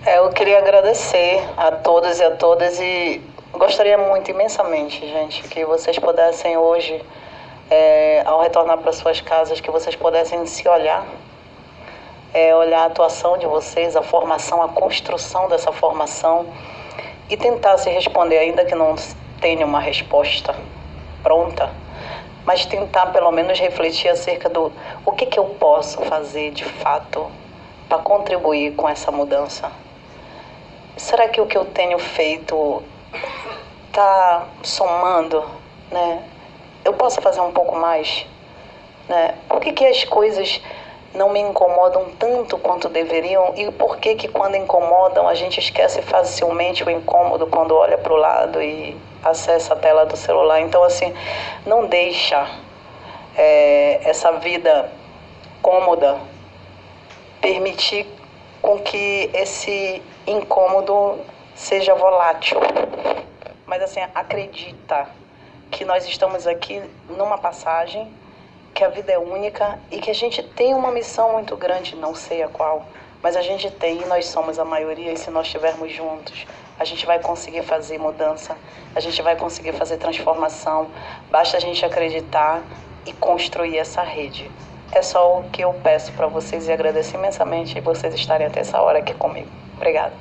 Eu queria agradecer a todos e a todas e gostaria muito, imensamente, gente, que vocês pudessem hoje... ao retornar para suas casas, que vocês pudessem se olhar, olhar a atuação de vocês, a formação, a construção dessa formação e tentar se responder, ainda que não tenha uma resposta pronta, mas tentar pelo menos refletir acerca do o que eu posso fazer de fato para contribuir com essa mudança. Será que o que eu tenho feito está somando, né? Eu posso fazer um pouco mais, né? Por que as coisas não me incomodam tanto quanto deveriam? E por que quando incomodam a gente esquece facilmente o incômodo quando olha para o lado e acessa a tela do celular? Então, assim, não deixa essa vida cômoda permitir com que esse incômodo seja volátil. Mas, assim, acredita que nós estamos aqui numa passagem, que a vida é única e que a gente tem uma missão muito grande, não sei a qual, mas a gente tem e nós somos a maioria, e se nós estivermos juntos, a gente vai conseguir fazer mudança, a gente vai conseguir fazer transformação, basta a gente acreditar e construir essa rede. É só o que eu peço para vocês e agradeço imensamente vocês estarem até essa hora aqui comigo. Obrigada.